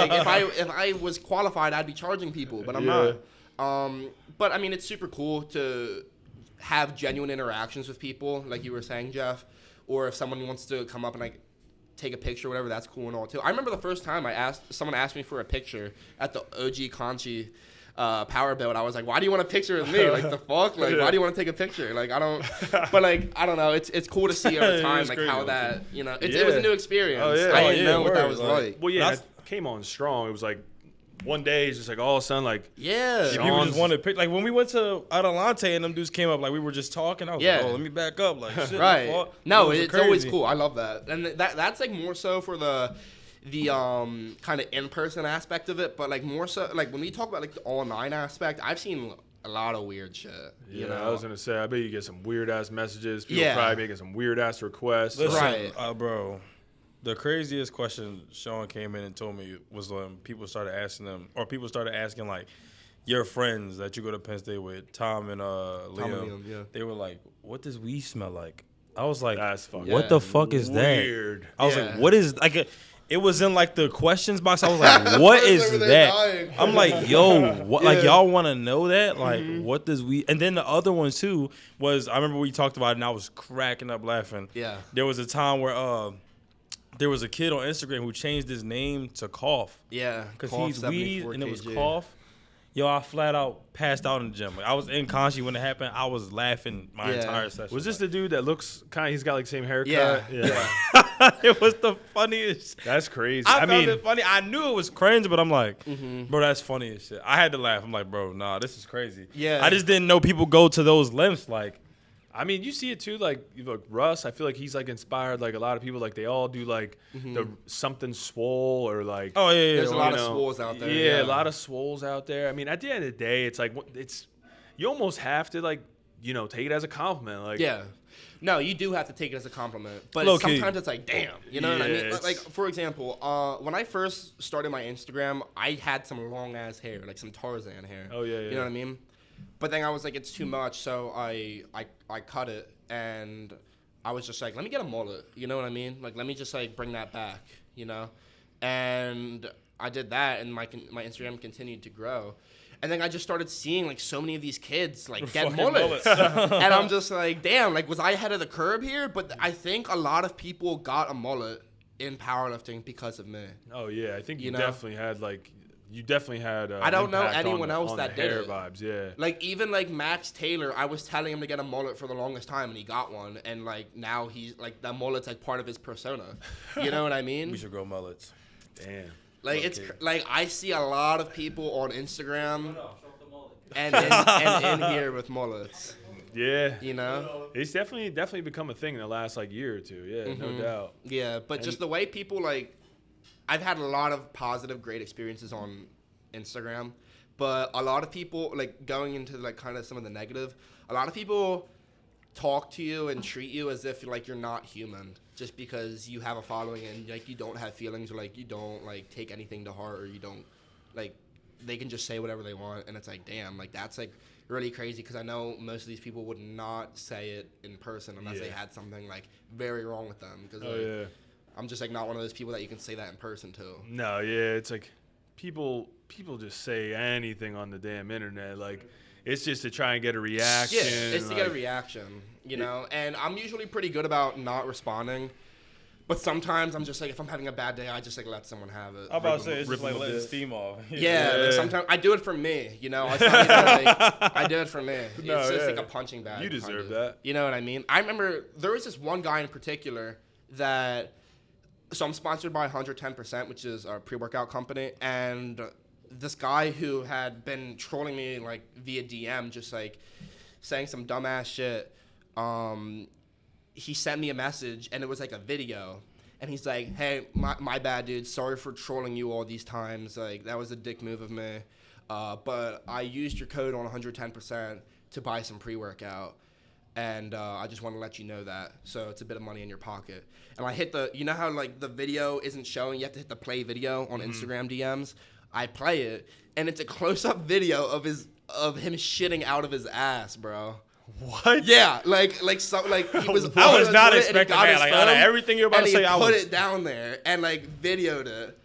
Like if I was qualified, I'd be charging people, but I'm not. But I mean, it's super cool to have genuine interactions with people, like you were saying, Jeff. Or if someone wants to come up and like take a picture, or whatever, that's cool and all too. I remember the first time someone asked me for a picture at the OG Conchi power build. I was like, why do you want a picture of me? Like the fuck? Like why do you want to take a picture? Like I don't but like I don't know, it's cool to see over time like how that, you know, it was a new experience. I didn't know what that was like. Well it came on strong. It was like one day it's just like all of a sudden like people just wanted to pick like when we went to Adelante and them dudes came up like we were just talking. I was like, oh, let me back up. Like shit. No, it's always cool. I love that. And that's like more so for the kind of in-person aspect of it, but like more so like when we talk about like the online aspect, I've seen a lot of weird shit. You know? I was gonna say I bet you get some weird ass messages. People probably making some weird ass requests. Listen, bro, the craziest question Sean came in and told me was when people started asking like your friends that you go to Penn State with, Tom and Liam. They were like, "What does weed smell like?" I was like, "That's fucking what the fuck is weird." That? I was like, "What is like?" It was in like the questions box. I was like, "What is that?" I'm like, "Yo, what? Like y'all want to know that? Like, what does we?" And then the other one too was I remember we talked about it and I was cracking up laughing. Yeah. There was a time where there was a kid on Instagram who changed his name to Cough. Yeah. Because he's weed and it was Cough. Yo, I flat out passed out in the gym. Like, I was in Conchi when it happened. I was laughing my entire session. Was this the dude that looks kind of, he's got like the same haircut? Yeah. It was the funniest. That's crazy. I found it funny. I knew it was cringe, but I'm like, bro, that's funny as shit. I had to laugh. I'm like, bro, nah, this is crazy. Yeah. I just didn't know people go to those lengths. Like, I mean, you see it too. Like Russ, I feel like he's like inspired. Like a lot of people, like they all do like the something swole or like. Oh yeah. There's a lot of swoles out there. Yeah, a lot of swoles out there. I mean, at the end of the day, it's like you almost have to like take it as a compliment. Like no, you do have to take it as a compliment, but sometimes it's like damn, you know what I mean? Like for example, when I first started my Instagram, I had some long ass hair, like some Tarzan hair. Oh yeah. You know what I mean? But then I was like, it's too much, so I cut it, and I was just like, let me get a mullet, you know what I mean? Like, let me just like bring that back, you know? And I did that, and my Instagram continued to grow. And then I just started seeing like so many of these kids like get mullets. And I'm just like, damn, like was I ahead of the curve here? But I think a lot of people got a mullet in powerlifting because of me. Oh yeah, I think you definitely had like. You definitely had. I don't know anyone else that did hair it. Vibes, yeah. Like even like Max Taylor, I was telling him to get a mullet for the longest time, and he got one, and like now he's like that mullet's like part of his persona. You know what I mean? We should grow mullets. Damn. Like it's like I see a lot of people on Instagram and in here with mullets. Yeah. You know? It's definitely become a thing in the last like year or two. Yeah, no doubt. Yeah, but just the way people like. I've had a lot of positive, great experiences on Instagram, but a lot of people, like, going into, like, kind of some of the negative, a lot of people talk to you and treat you as if, like, you're not human just because you have a following and, like, you don't have feelings or, like, you don't, like, take anything to heart or you don't, like, they can just say whatever they want, and it's like, damn, like that's like really crazy because I know most of these people would not say it in person unless they had something like very wrong with them. Because I'm just like not one of those people that you can say that in person to. No, yeah, it's like people just say anything on the damn internet. Like, it's just to try and get a reaction. Yeah, it's to get a reaction, you know. And I'm usually pretty good about not responding. But sometimes I'm just like, if I'm having a bad day, I just like let someone have it. I'm about to say it's just like letting steam off. Yeah, like sometimes I do it for me, you know. It's not even, like, I do it for me. It's just like a punching bag. You deserve that. You know what I mean? I remember there was this one guy in particular that. So I'm sponsored by 110%, which is a pre-workout company, and this guy who had been trolling me like via DM, just like saying some dumbass shit. He sent me a message, and it was like a video, and he's like, "Hey, my bad, dude. Sorry for trolling you all these times. Like that was a dick move of me, but I used your code on 110% to buy some pre-workout, and I just want to let you know that. So it's a bit of money in your pocket." And I hit you know how like the video isn't showing, you have to hit the play video on Instagram DMs. I play it, and it's a close-up video of him shitting out of his ass, bro. What? Yeah, like he was. I was not expecting that. Like out of everything you're about to say, I put it down there and like videoed it,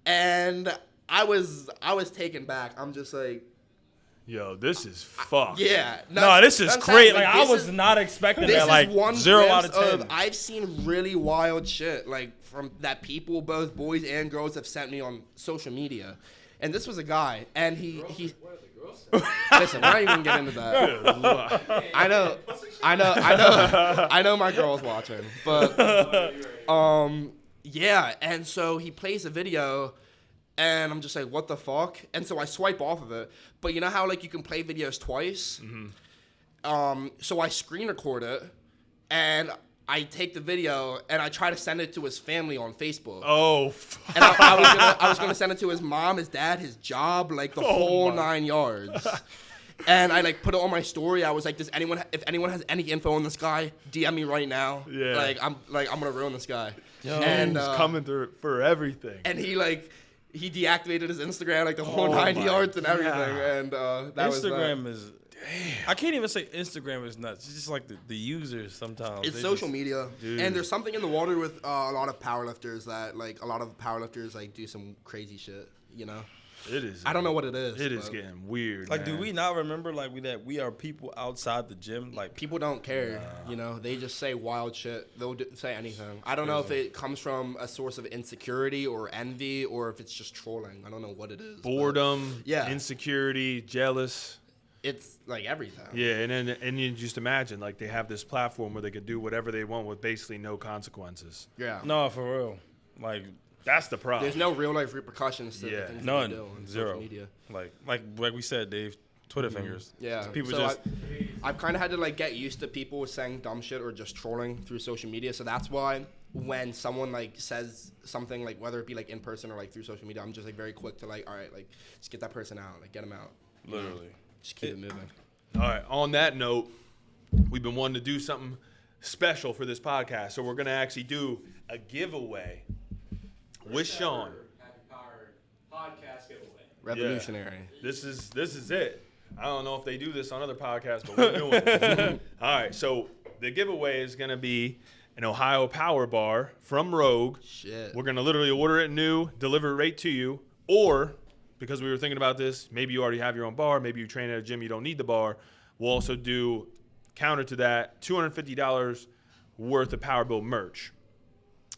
and I was taken back. I'm just like, yo, this is fucked. yeah. No, this is crazy. Like I was not expecting this that. Like is one 0 out of glimpse 10. I've seen really wild shit like from that people, both boys and girls, have sent me on social media, and this was a guy, and he. Listen, we're not even get into that. I know my girl's watching, but yeah. And so he plays a video, and I'm just like, what the fuck? And so I swipe off of it. But you know how like you can play videos twice? Mm-hmm. So I screen record it, and I take the video and I try to send it to his family on Facebook. Oh, fuck. And I was gonna send it to his mom, his dad, his job, like the whole 9 yards. And I like put it on my story. I was like, if anyone has any info on this guy, DM me right now. Yeah. I'm gonna ruin this guy. Yo, and he's coming through for everything. And he deactivated his Instagram, like the whole 9 yards and everything. And that Instagram is. Damn. I can't even say Instagram is nuts. It's just like the users sometimes. It's social media. Dude. And there's something in the water with a lot of powerlifters that like a lot of powerlifters like do some crazy shit, you know? It is. I don't know what it is. It is getting weird. Like, man. do we not remember like that we are people outside the gym? Like people don't care, you know? They just say wild shit. They'll say anything. I don't know if it comes from a source of insecurity or envy or if it's just trolling. I don't know what it is. Boredom, yeah, insecurity, jealous. It's like everything. Yeah, and you just imagine like they have this platform where they could do whatever they want with basically no consequences. Yeah. No, for real. Like that's the problem. There's no real life reportions to the things none, that they do on zero. social media. Like we said, Dave, Twitter fingers. Yeah. People so I've kind of had to like get used to people saying dumb shit or just trolling through social media. So that's why when someone like says something like whether it be like in person or like through social media, I'm just like very quick to like, all right, like just get that person out, like get them out. Literally. Just keep it moving. All right. On that note, we've been wanting to do something special for this podcast, so we're gonna actually do a giveaway with Sean. HappyPWR podcast giveaway. Revolutionary. Yeah. This is it. I don't know if they do this on other podcasts, but we're doing it. All right. So the giveaway is gonna be an Ohio Power Bar from Rogue. Shit. We're gonna literally order it new, deliver it right to you, or because we were thinking about this, maybe you already have your own bar, maybe you train at a gym, you don't need the bar. We'll also do, counter to that, $250 worth of Power Build merch.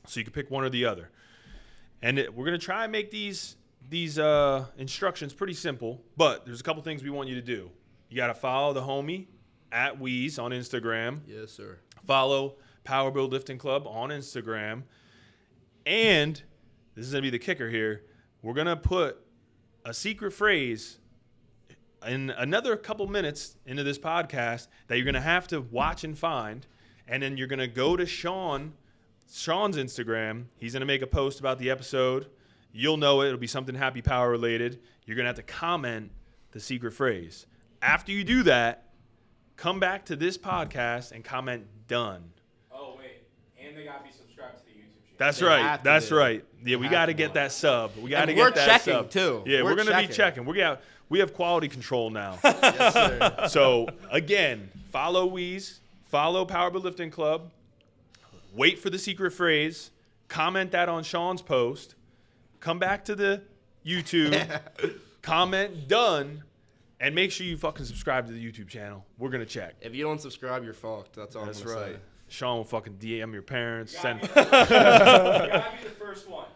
So you can pick one or the other. And we're going to try and make these instructions pretty simple, but there's a couple things we want you to do. You got to follow the homie at Wheeze on Instagram. Yes, sir. Follow PWRBLD Lifting Club on Instagram. And this is going to be the kicker here. We're going to put a secret phrase in another couple minutes into this podcast that you're going to have to watch and find. And then you're going to go to Sean's Instagram. He's going to make a post about the episode. You'll know it. It'll be something HappyPWR related. You're going to have to comment the secret phrase. After you do that, come back to this podcast and comment done. Oh, wait. And they got to be subscribed to the YouTube channel. That's They right. have to That's be. right. Yeah, we got to get that sub. We got to And we're get that checking, sub too. Yeah, We're we're gonna be checking. checking. We have quality control now. Yes, sir. So again, follow Wheeze, follow PWRBLD Lifting Club. Wait for the secret phrase. Comment that on Sean's post. Come back to the YouTube. Comment done. And make sure you fucking subscribe to the YouTube channel. We're gonna check. If you don't subscribe, you're fucked. That's all That's I'm gonna right. say. Sean will fucking DM your parents. Send. You gotta be the first one.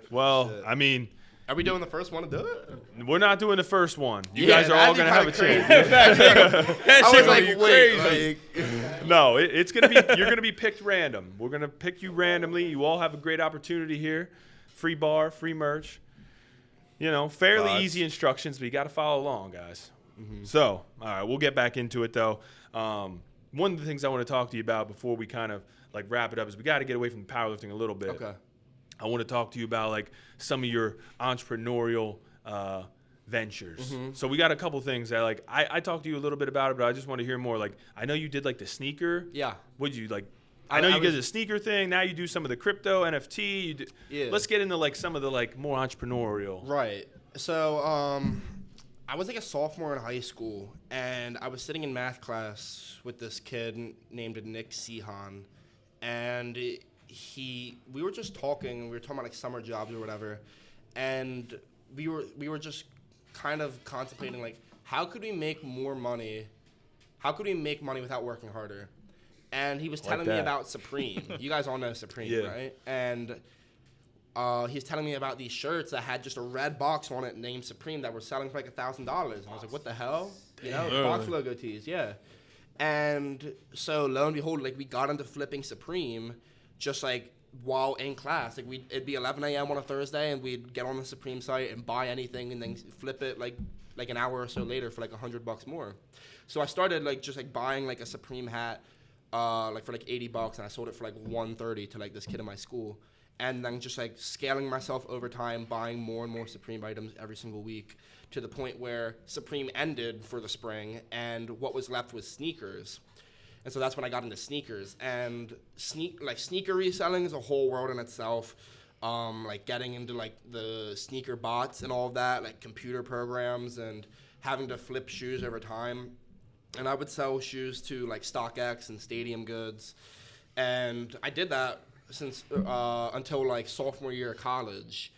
Well, Shit. I mean, Are we doing the first one to do it? we're not doing the first one. You Yeah, guys are all that'd be gonna have a kinda chance. That I shit was gonna like, be wait, crazy. like, No, it's gonna be. You're gonna be picked random. We're gonna pick you randomly. You all have a great opportunity here. Free bar, free merch. You know, fairly Vibes. easy instructions, but you got to follow along, guys. So, all right, we'll get back into it though. One of the things I want to talk to you about before we kind of like wrap it up is we got to get away from powerlifting a little bit. okay. I want to talk to you about like some of your entrepreneurial ventures. So we got a couple things that like I talked to you a little bit about it, but I just want to hear more. Like I know you did like the sneaker. Yeah. Would you like? I know I you did was- the sneaker thing. Now you do some of the crypto NFT. You do, Yeah. Let's get into like some of the like more entrepreneurial. Right. So, I was like a sophomore in high school, and I was sitting in math class with this kid named Nick Sehan, and we were just talking. We were talking about like summer jobs or whatever, and we were just kind of contemplating like how could we make more money? How could we make money without working harder? And he was telling me that. about Supreme. You guys all know Supreme, Yeah. right? And he was telling me about these shirts that had just a red box on it named Supreme that were selling for like $1,000. And I was like, what the hell? You know, Really? box logo tees, yeah. And so lo and behold, like we got into flipping Supreme just like while in class. Like it'd be 11 a.m. on a Thursday and we'd get on the Supreme site and buy anything and then flip it like an hour or so later for like $100 more. So I started like just like buying like a Supreme hat like for like $80 and I sold it for like $130 to like this kid in my school. And then just like scaling myself over time, buying more and more Supreme items every single week to the point where Supreme ended for the spring and what was left was sneakers. And so that's when I got into sneakers. And sneaker reselling is a whole world in itself. Like getting into like the sneaker bots and all of that, like computer programs and having to flip shoes over time. And I would sell shoes to like StockX and Stadium Goods. And I did that since until like sophomore year of college.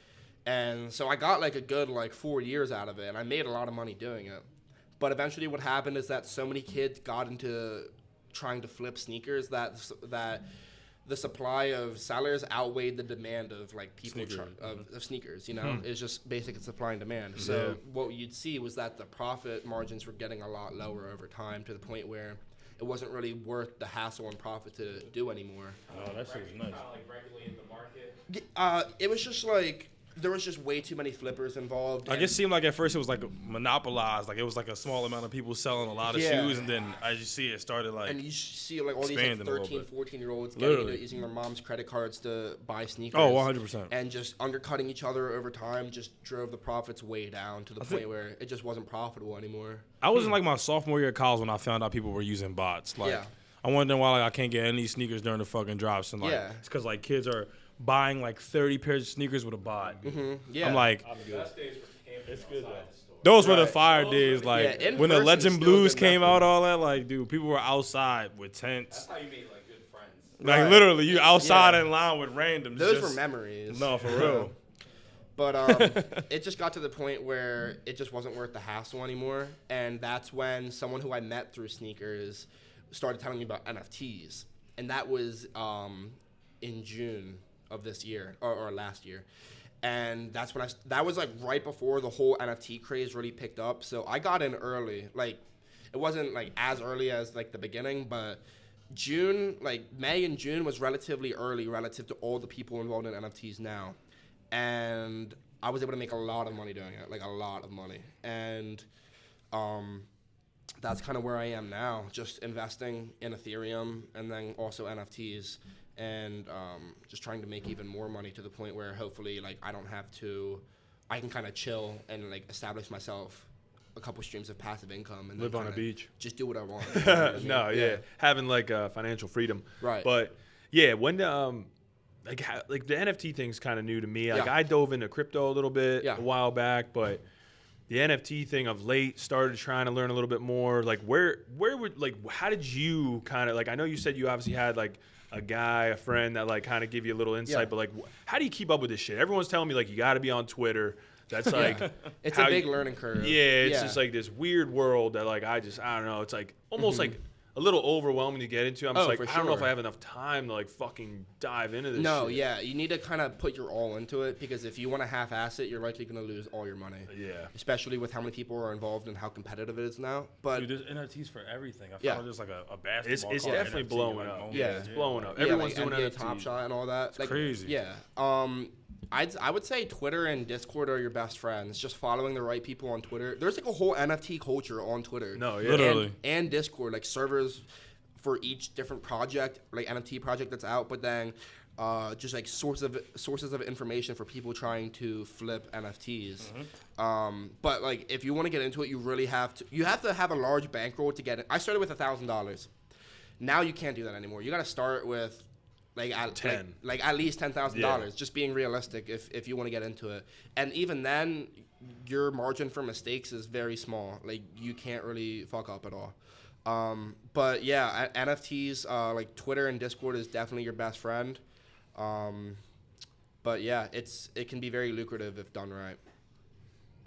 And so I got like a good like 4 years out of it and I made a lot of money doing it. But eventually what happened is that so many kids got into trying to flip sneakers that the supply of sellers outweighed the demand of like people of sneakers, you know. It's just basic supply and demand. So what you'd see was that the profit margins were getting a lot lower over time to the point where it wasn't really worth the hassle and profit to do anymore. Oh, that shit was nice. Kind of like regulating the market. It was just like there was just way too many flippers involved. Like and- it seemed like at first it was like monopolized, like it was like a small amount of people selling a lot of Yeah. shoes, and then as you see it started like and you see like all these like expanding a little 13, bit. 14-year-olds getting into Literally. it, using their mom's credit cards to buy sneakers. Oh, 100%. And just undercutting each other over time just drove the profits way down to the think- point where it just wasn't profitable anymore. I was in like my sophomore year of college when I found out people were using bots. Like Yeah. I wondering why like I can't get any sneakers during the fucking drops, and like Yeah. it's because like kids are buying like 30 pairs of sneakers with a bot. Yeah. I'm like, Best days were camping outside the store. those were the Right. fire days. Like Yeah, in when the person Legend is still a Blues good came method. out, all that. Like, dude, people were outside with tents. That's how you made like good friends. Like Right. literally, you outside Yeah. in line with randoms. Those just- were memories. No, for real. But it just got to the point where it just wasn't worth the hassle anymore. And that's when someone who I met through sneakers started telling me about NFTs. And that was in June of this year or last year. And that's when that was like right before the whole NFT craze really picked up. So I got in early. Like it wasn't like as early as like the beginning, but June, like May and June was relatively early relative to all the people involved in NFTs now. And I was able to make a lot of money doing it, like a lot of money. And that's kind of where I am now, just investing in Ethereum and then also NFTs and just trying to make even more money to the point where hopefully like I can kind of chill and like establish myself a couple streams of passive income and Live then on a kinda beach. just do what I want. You know what I mean? No, yeah. Having like financial freedom. Right. But yeah, when like the NFT thing's kind of new to me. Like Yeah. I dove into crypto a little bit Yeah. a while back, but the NFT thing of late started trying to learn a little bit more. Like where would like how did you kind of like? I know you said you obviously had like a friend that like kind of give you a little insight, Yeah. but like how do you keep up with this shit? Everyone's telling me like you got to be on Twitter. That's like It's how a big you- learning curve. Yeah, it's just like this weird world that like I don't know. It's like almost like a little overwhelming to get into. I'm just Oh, like for I don't know if sure. I have enough time to like fucking dive into this. No, shit. yeah, you need to kind of put your all into it because if you want to half-ass it, you're likely going to lose all your money. Yeah. Especially with how many people are involved and how competitive it is now. But Dude, there's NFTs for everything. I Yeah. found there's like a basketball. It's called definitely NFT, blowing like, up. moment. Yeah. It's blowing up. yeah, Everyone's like doing NBA NFT. Top Shot and all that. It's crazy. Yeah. I would say Twitter and Discord are your best friends. Just following the right people on Twitter. There's like a whole NFT culture on Twitter. No, yeah. Literally. And Discord, like servers for each different project, like NFT project that's out, but then just like sources of information for people trying to flip NFTs. But like if you want to get into it, you really have to have a large bankroll to get it. I started with $1,000. Now you can't do that anymore. You got to start with like at 10. like at least $10,000. Yeah. Just being realistic, if you want to get into it, and even then, your margin for mistakes is very small. Like you can't really fuck up at all. But yeah, NFTs, like Twitter and Discord is definitely your best friend. But yeah, it can be very lucrative if done right.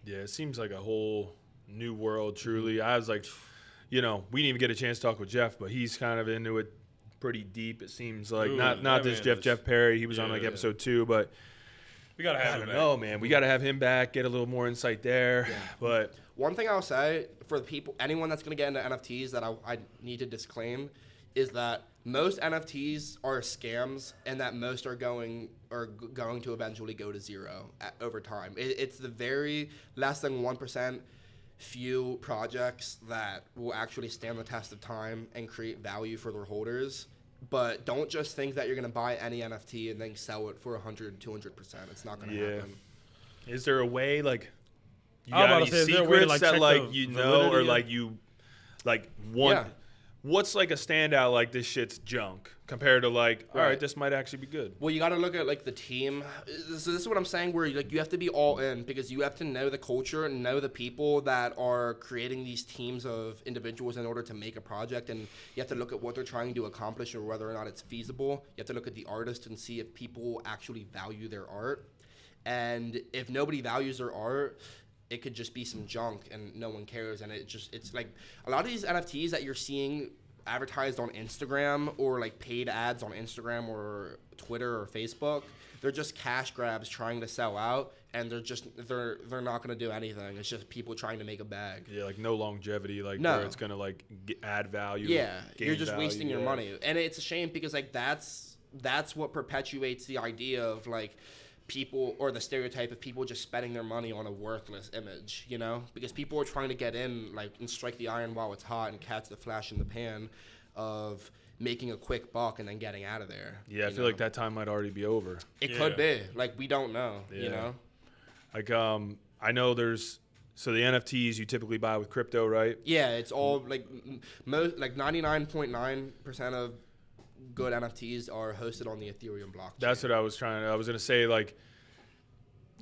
Yeah, it seems like a whole new world, truly. I was like, we didn't even get a chance to talk with Jeff, but he's kind of into it pretty deep, it seems like. Ooh, not that this man is- Jeff Perry. He was on Yeah, like yeah. episode 2, but We gotta I have don't him back. know, man. We got to have him back, get a little more insight there. But One thing I'll say for the people, anyone that's going to get into NFTs that I need to disclaim is that most NFTs are scams and that most are going to eventually go to zero over time. It's the very less than 1% few projects that will actually stand the test of time and create value for their holders. But don't just think that you're going to buy any NFT and then sell it for 100, 200%. It's not going to Yeah. happen. is there a way, like, you I was got about any to say, is there a way to, secrets like, that, check like, the you know, validity or, of- like, you, like, one... Yeah. What's, like, a standout, like, this shit's junk compared to, like, all right, Right. this might actually be good? Well, you got to look at like the team. So this is what I'm saying. Where like you have to be all in because you have to know the culture and know the people that are creating these teams of individuals in order to make a project. And you have to look at what they're trying to accomplish or whether or not it's feasible. You have to look at the artist and see if people actually value their art. And if nobody values their art, it could just be some junk and no one cares. And it's like a lot of these NFTs that you're seeing advertised on Instagram or like paid ads on Instagram or Twitter or Facebook, they're just cash grabs trying to sell out, and they're not going to do anything. It's just people trying to make a bag. Yeah, like, no longevity, like, No. where it's going to, like, add value. Yeah, gain you're just value, wasting your yeah. money, and it's a shame because like that's what perpetuates the idea of like people or the stereotype of people just spending their money on a worthless image, you know, because people are trying to get in like and strike the iron while it's hot and catch the flash in the pan of making a quick buck and then getting out of there. Yeah, I you feel know? like that time might already be over. It Yeah. could be like we don't know, Yeah. you know. Like, I know there's... So the NFTs you typically buy with crypto, right? Yeah, it's all like most like 99.9% of good NFTs are hosted on the Ethereum blockchain. That's what I was gonna say, like,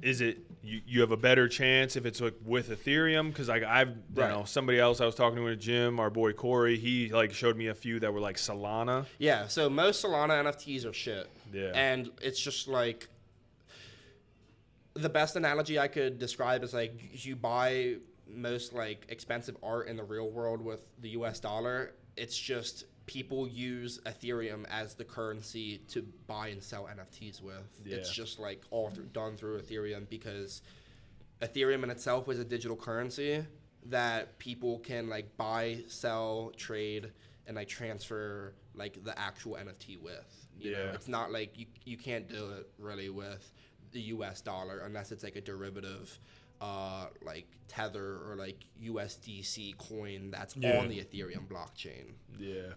is it you have a better chance if it's like with Ethereum? Because like I've Right. somebody else I was talking to in a gym, our boy Corey, he like showed me a few that were like Solana. Yeah, so most Solana NFTs are shit. Yeah. And it's just like the best analogy I could describe is like you buy most like expensive art in the real world with the US dollar. It's just people use Ethereum as the currency to buy and sell NFTs with. Yeah. It's just like all done through Ethereum because Ethereum in itself is a digital currency that people can like buy, sell, trade, and like transfer like the actual NFT with. You know, Yeah. it's not like you can't do it really with the US dollar unless it's like a derivative like Tether or like USDC coin that's Yeah. on the Ethereum blockchain. Yeah.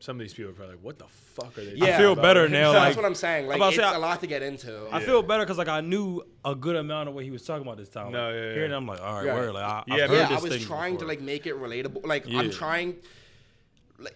Some of these people are probably like, what the fuck are they Yeah. I feel about? better now. So Like, that's what I'm saying. Like about to it's say, a lot to get into. I Yeah. feel better because like I knew a good amount of what he was talking about this time. No, Like, yeah, yeah. Hearing it, I'm like, all right, Yeah. word. Like, Yeah, I've heard Yeah, this I was thing trying to before. like make it relatable. Like Yeah. I'm trying.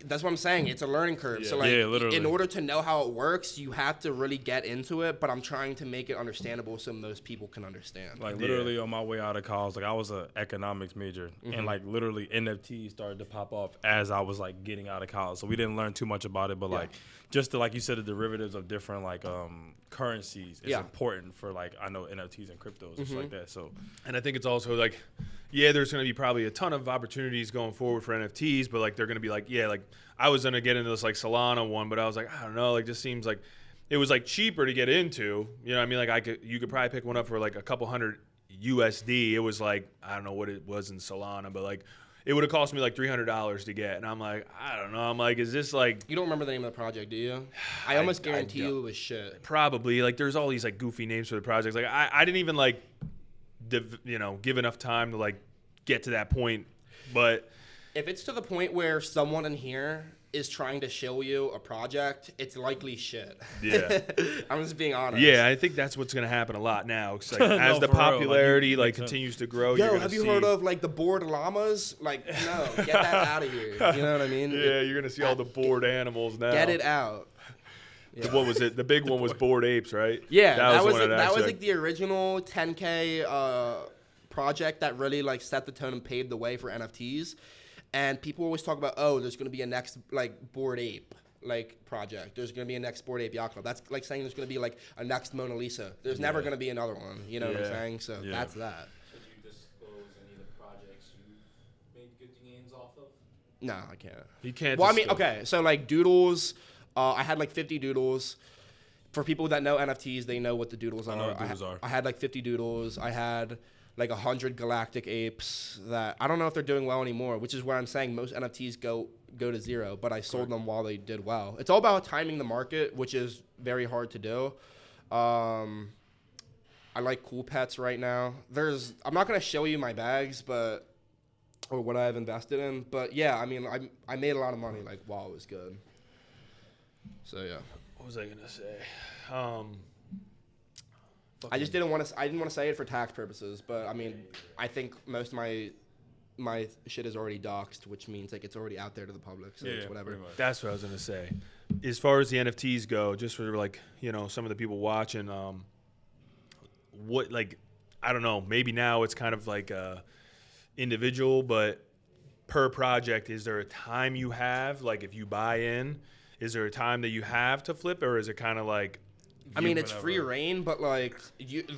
That's what I'm saying. It's a learning curve. So like, literally. in order to know how it works, you have to really get into it. But I'm trying to make it understandable so most people can understand. Like literally on my way out of college, like I was an economics major, and like literally NFTs started to pop off as I was like getting out of college. So we didn't learn too much about it, but like just to, like you said, the derivatives of different like currencies is important for like I know NFTs and cryptos and shit like that. So And I think it's also like, yeah, there's going to be probably a ton of opportunities going forward for NFTs, but like they're going to be like, yeah, like I was going to get into this like Solana one, but I was like, I don't know, like just seems like it was like cheaper to get into. You know what I mean? Like you could probably pick one up for like a couple hundred USD. It was like, I don't know what it was in Solana, but like it would have cost me like $300 to get. And I'm like, I don't know. I'm like, is this like. You don't remember the name of the project, do you? I almost guarantee you it was shit. Probably. Like there's all these like goofy names for the projects. Like I didn't even like, give enough time to like get to that point. But if it's to the point where someone in here is trying to show you a project, it's likely shit. Yeah. I'm just being honest. Yeah, I think that's what's going to happen a lot now. It's like, as No, the for real. popularity Like, continues to grow, Yo, you're gonna have you see, heard of like the bored llamas? Like, no, get that out of here. You know what I mean? Yeah, you're going to see all the bored animals now. Get it out. Yeah. What was it? The big one was bored apes, right? Yeah, that was the one that was actually, like the original 10K project that really like set the tone and paved the way for NFTs. And people always talk about, oh, there's going to be a next like Bored Ape like project. There's going to be a next Bored Ape Yacht Club. That's like saying there's going to be like a next Mona Lisa. There's never going to be another one. You know what I'm saying? So that's that. Could you disclose any of the projects you made good gains off of? No, I can't. You can't. Well, I mean, discuss- okay. So like doodles, I had like 50 doodles. For people that know NFTs, they know what the doodles are. know what doodles are. I had like 50 doodles. I had like 100 galactic apes that I don't know if they're doing well anymore, which is where I'm saying most NFTs go to zero, but I sold them while they did well. It's all about timing the market, which is very hard to do. I like cool pets right now. I'm not going to show you my bags, or what I've invested in, but yeah, I mean, I made a lot of money like while it was good. So yeah. What was I going to say? I just didn't want to say it for tax purposes, but I mean, I think most of my shit is already doxed, which means like it's already out there to the public, so it's whatever. That's what I was going to say. As far as the NFTs go, just for like, some of the people watching, what, like, I don't know, maybe now it's kind of like individual, but per project, is there a time you have? Like if you buy in, is there a time that you have to flip, or is it kind of like, I mean, it's free reign, but like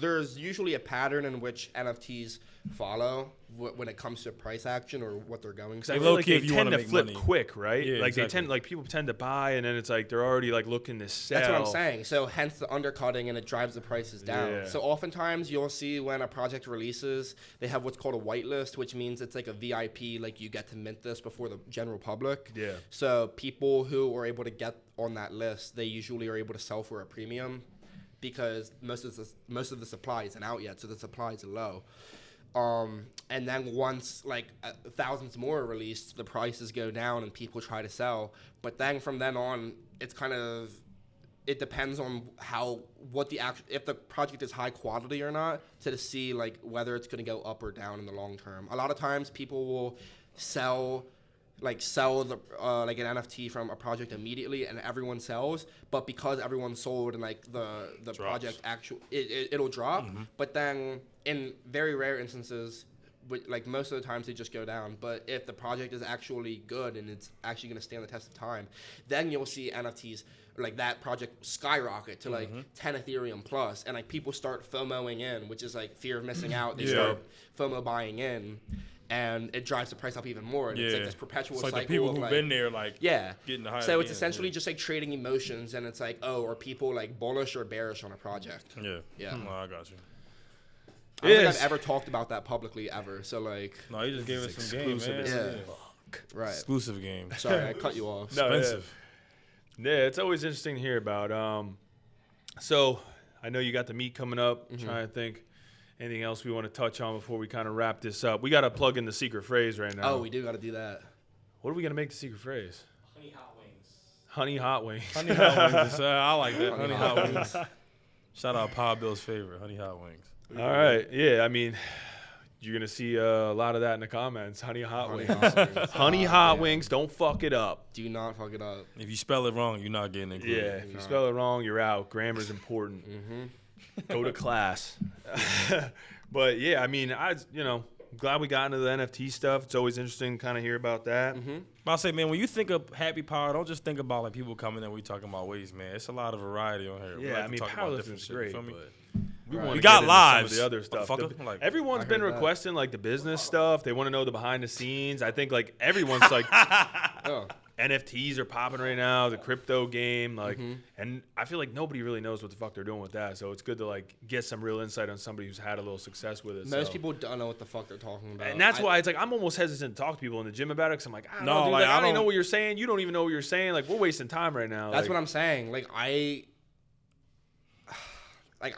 there's usually a pattern in which NFTs follow when it comes to price action or what they're going to. I Like, feel low like key, they if you tend wanna to make flip money. quick, right? Yeah, like exactly. people tend to buy, and then it's like they're already like looking to sell. That's what I'm saying. So hence the undercutting, and it drives the prices down. Yeah. So oftentimes you'll see when a project releases, they have what's called a whitelist, which means it's like a VIP, like you get to mint this before the general public. Yeah. So people who are able to get on that list, they usually are able to sell for a premium because most of the supply isn't out yet, so the supply is low. And then once like thousands more are released, the prices go down and people try to sell. But then from then on, it's kind of, it depends on if the project is high quality or not, to see like whether it's going to go up or down in the long term. A lot of times people will sell the like an NFT from a project immediately and everyone sells, but because everyone sold and like the project it'll drop. But then in very rare instances, like most of the times they just go down. But if the project is actually good and it's actually going to stand the test of time, then you'll see NFTs like that project skyrocket to like 10 Ethereum plus, and like people start FOMOing in, which is like fear of missing out. They start FOMO buying in, and it drives the price up even more. And it's like this perpetual it's like cycle the people of who've like, been there, like getting the higher. So it's essentially just like trading emotions, and it's like, oh, are people like bullish or bearish on a project? Yeah. Oh, I got you. I don't think I've ever talked about that publicly ever. So like, No, you just gave us some game, man. yeah, right. Exclusive game. Sorry, I cut you off. No, Expensive. Yeah, it's always interesting to hear about. So I know you got the meet coming up. Trying to think anything else we want to touch on before we kind of wrap this up. We got to plug in the secret phrase right now. Oh, we do got to do that. What are we gonna make the secret phrase? Honey hot wings. Honey hot wings. Honey hot wings. I like that. Honey Honey hot hot wings. Shout out Pop Bill's favorite, honey hot wings. All right. Yeah. I mean, you're gonna see a lot of that in the comments. Honey hot Honey wings. hot wings. Honey hot wings. Don't fuck it up. Do not fuck it up. If you spell it wrong, you're not getting included. Yeah, if you spell it wrong, you're out. Grammar's important. Go to class. But yeah, I mean, glad we got into the NFT stuff. It's always interesting to kind of hear about that. But I say, man, when you think of HappyPWR, don't just think about like people coming in. We talking about weights, man. It's a lot of variety on here. We Yeah, like I to mean, talk about different powerlifting's shit, great, you feel me? but we Right. want We got lives, some of the other stuff. motherfucker. Like, Everyone's I been heard that. requesting like the business stuff. They want to know the behind the scenes. I think like everyone's like Oh. NFTs are popping right now, the crypto game, like, and I feel like nobody really knows what the fuck they're doing with that. So it's good to like get some real insight on somebody who's had a little success with it. Most people don't know what the fuck they're talking about. And that's why it's like I'm almost hesitant to talk to people in the gym about it because I'm like, I don't know, dude, like, like, I don't I even know don't- what you're saying. You don't even know what you're saying. Like, we're wasting time right now. That's like, what I'm saying. Like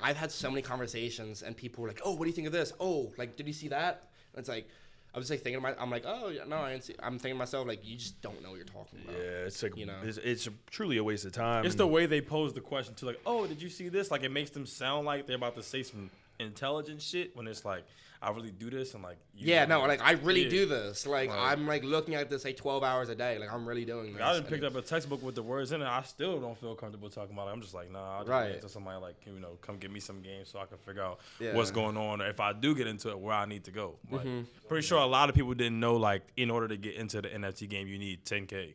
I've had so many conversations and people were like, "Oh, what do you think of this? Oh, like, did you see that?" And it's like, I was like thinking I'm like, "Oh, yeah, no, I didn't see." I'm thinking to myself like, you just don't know what you're talking about. Yeah, it's like, You know? it's truly a waste of time. it's the way they pose the question to like, oh, did you see this? Like, it makes them sound like they're about to say some intelligent shit when it's like, I really do this and like. Yeah, no, like I really Yeah. do this. Like Right. I'm like looking at this like 12 hours a day. Like I'm really doing this. I done And picked up a textbook with the words in it. I still don't feel comfortable talking about it. I'm just like, nah, I'll just Right. wait until somebody like, come get me some games so I can figure out Yeah. what's going on, or if I do get into it, where I need to go. Like, pretty sure a lot of people didn't know like in order to get into the NFT game, you need 10K.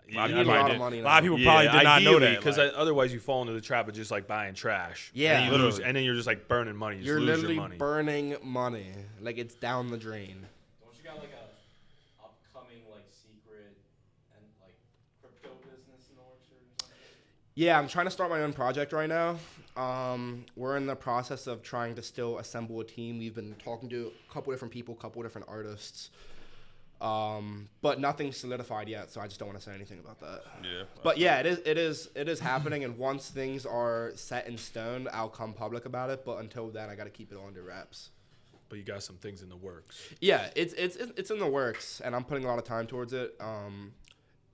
You need a lot of money A lot of now. people probably did not know that because like, otherwise you fall into the trap of just like buying trash. Yeah. and, you lose, Literally. and then you're just like burning money. You just You're lose literally your money. burning money. Like it's down the drain. Don't you got like a upcoming like secret and like crypto business in the works or something? Yeah, I'm trying to start my own project right now. We're in the process of trying to still assemble a team. We've been talking to a couple different people, a couple different artists. But nothing's solidified yet, so I just don't want to say anything about that. yeah. But yeah, it is happening, and once things are set in stone, I'll come public about it. But until then, I got to keep it under wraps. But you got some things in the works. Yeah, it's in the works, and I'm putting a lot of time towards it.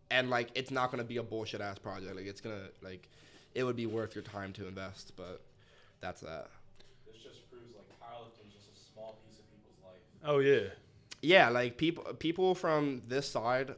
And like, it's not gonna be a bullshit ass project. Like, it's gonna like, it would be worth your time to invest. But that's that. This just proves like powerlifting is just a small piece of people's life. Oh yeah. Yeah, like people from this side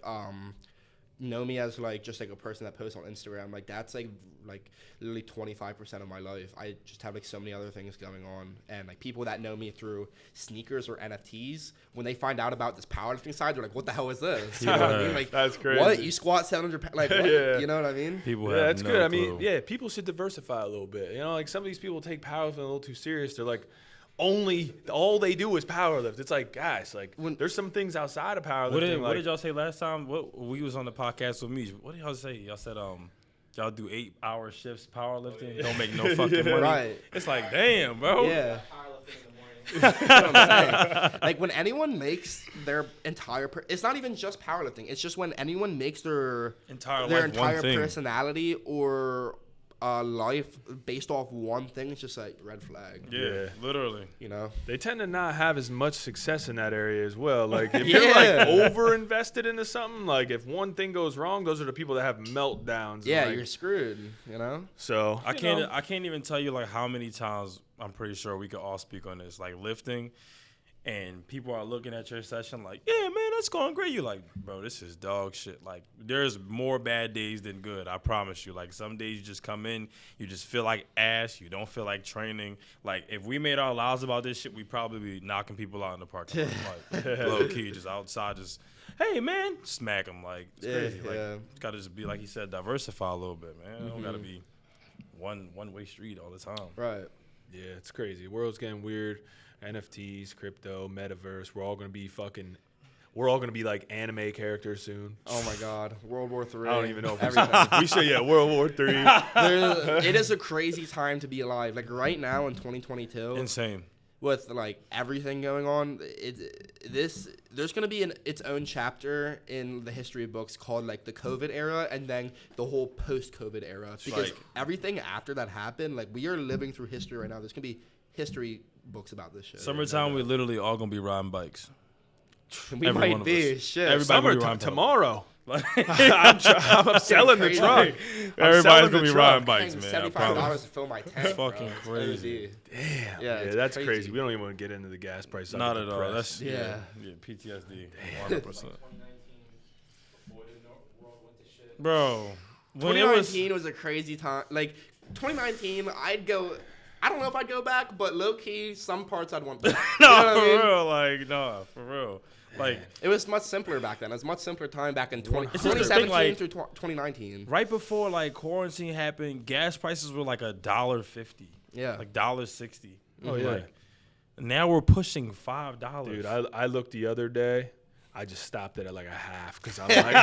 know me as like just like a person that posts on Instagram. Like that's like literally 25% of my life. I just have like so many other things going on, and like people that know me through sneakers or NFTs, when they find out about this powerlifting side, they're like, "What the hell is this?" You know what I mean? Like, That's crazy. what, you squat 700 pounds? Like, what? Yeah. You know what I mean? People Yeah, have that's no good. I clue. mean, yeah, people should diversify a little bit. You know, like some of these people take powerlifting a little too serious. They're like, all they do is powerlift. It's like, guys, like there's some things outside of powerlifting. What did y'all say last time? What we was on the podcast with me? What did y'all say? Y'all said y'all do 8-hour shifts powerlifting. Don't make no fucking money. Right. It's like, damn, bro. Yeah. Powerlifting in the morning. That's what I'm saying. Like when anyone makes their entire, it's not even just powerlifting. It's just when anyone makes their Entire their life, one entire thing. personality or life based off one thing. It's just like red flag. Yeah, literally. You know. They tend to not have as much success in that area as well. Like if Yeah. you're like over invested into something, like if one thing goes wrong, those are the people that have meltdowns. Yeah, like, you're screwed. You know. so I you can't. know. I can't even tell you like how many times I'm pretty sure we could all speak on this. Like lifting, and people are looking at your session like, yeah, man, that's going great. You're like, bro, this is dog shit. Like, there's more bad days than good. I promise you. Like, some days you just come in, you just feel like ass. You don't feel like training. Like, if we made our lives about this shit, we'd probably be knocking people out in the parking lot. Like, low key, just outside, just, hey, man, smack them. Like, it's crazy. Like, yeah. it's got to just be, like he said, diversify a little bit, man. It don't got to be one-way street all the time. Right. Yeah, it's crazy. The world's getting weird. NFTs, crypto, metaverse. We're all gonna be like anime characters soon. Oh my God. World War III. I don't even know if Everything. we should. Yeah, World War III. It is a crazy time to be alive. Like right now in 2022. Insane. With like everything going on, there's gonna be its own chapter in the history of books called like the COVID era, and then the whole post-COVID era. Because right. everything after that happened, like we are living through history right now. There's gonna be history books about this shit. Summertime, we literally all gonna be riding bikes. We every one might of be us. shit. Everybody Summer gonna be riding tomorrow. Like, I'm selling the crazy. truck. everybody's selling gonna the be truck. riding bikes, man. I $75 promise. to fill my tank. It's bro. fucking It's crazy. Damn. Yeah, it's that's crazy. crazy. We don't even want to get into the gas prices. Not at all. That's Yeah. PTSD. 100%. 2019, before the world went to shit. Bro, when it was 2019 was a crazy time. Like 2019, I don't know if I'd go back, but low key, some parts I'd want back. You know what I mean? real, like no, for real. Like It was much simpler back then. It was a much simpler time back in It's just the 2017 thing, like- through 2019. right before like quarantine happened, gas prices were like $1.50. Yeah. Like $1.60. Oh, yeah. Like, now we're pushing $5. Dude, I looked the other day. I just stopped it at like a half because I'm like,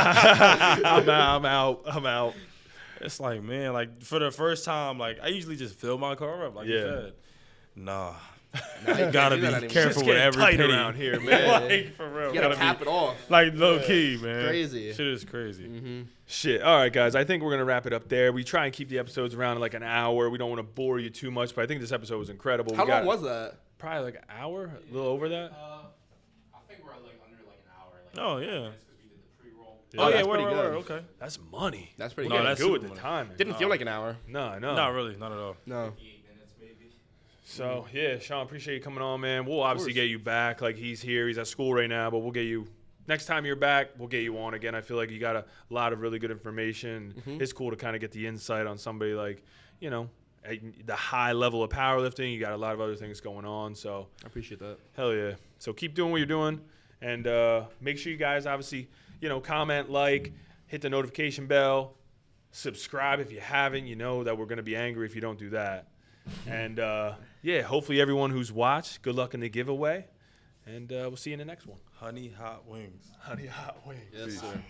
I'm out. It's like, man, like for the first time, like I usually just fill my car up, like you Yeah. said. Nah. You You gotta do be that anymore. careful Shit's with getting every tight penny around here, man. Yeah. like for real. You gotta Gotta cap be, it off. like low key, man. Crazy. Shit is crazy. Shit. All right, guys. I think we're gonna wrap it up there. We try and keep the episodes around like an hour. We don't want to bore you too much, but I think this episode was incredible. How We got long was that? Probably like an hour, a little over that. I think we're like under like an hour. Like Oh, yeah. Because we did the pre-roll. Oh yeah, that's word, pretty word, good. okay. That's money. That's pretty No, good. that's good with super the money. timing. Didn't feel like an hour. No, no. Not really, not at all. No. 8 minutes maybe. So yeah, Sean, appreciate you coming on, man. We'll obviously course. get you back. Like he's here, he's at school right now, but we'll get you next time you're back. We'll get you on again. I feel like you got a lot of really good information. It's cool to kind of get the insight on somebody like, you know, at the high level of powerlifting. You got a lot of other things going on. So I appreciate that. hell yeah. So keep doing what you're doing, and make sure you guys obviously, you know, comment, like, hit the notification bell, subscribe if you haven't. You know that we're gonna be angry if you don't do that. And yeah, hopefully everyone who's watched, good luck in the giveaway, and we'll see you in the next one. Honey hot wings. Honey hot wings. Yes, sir.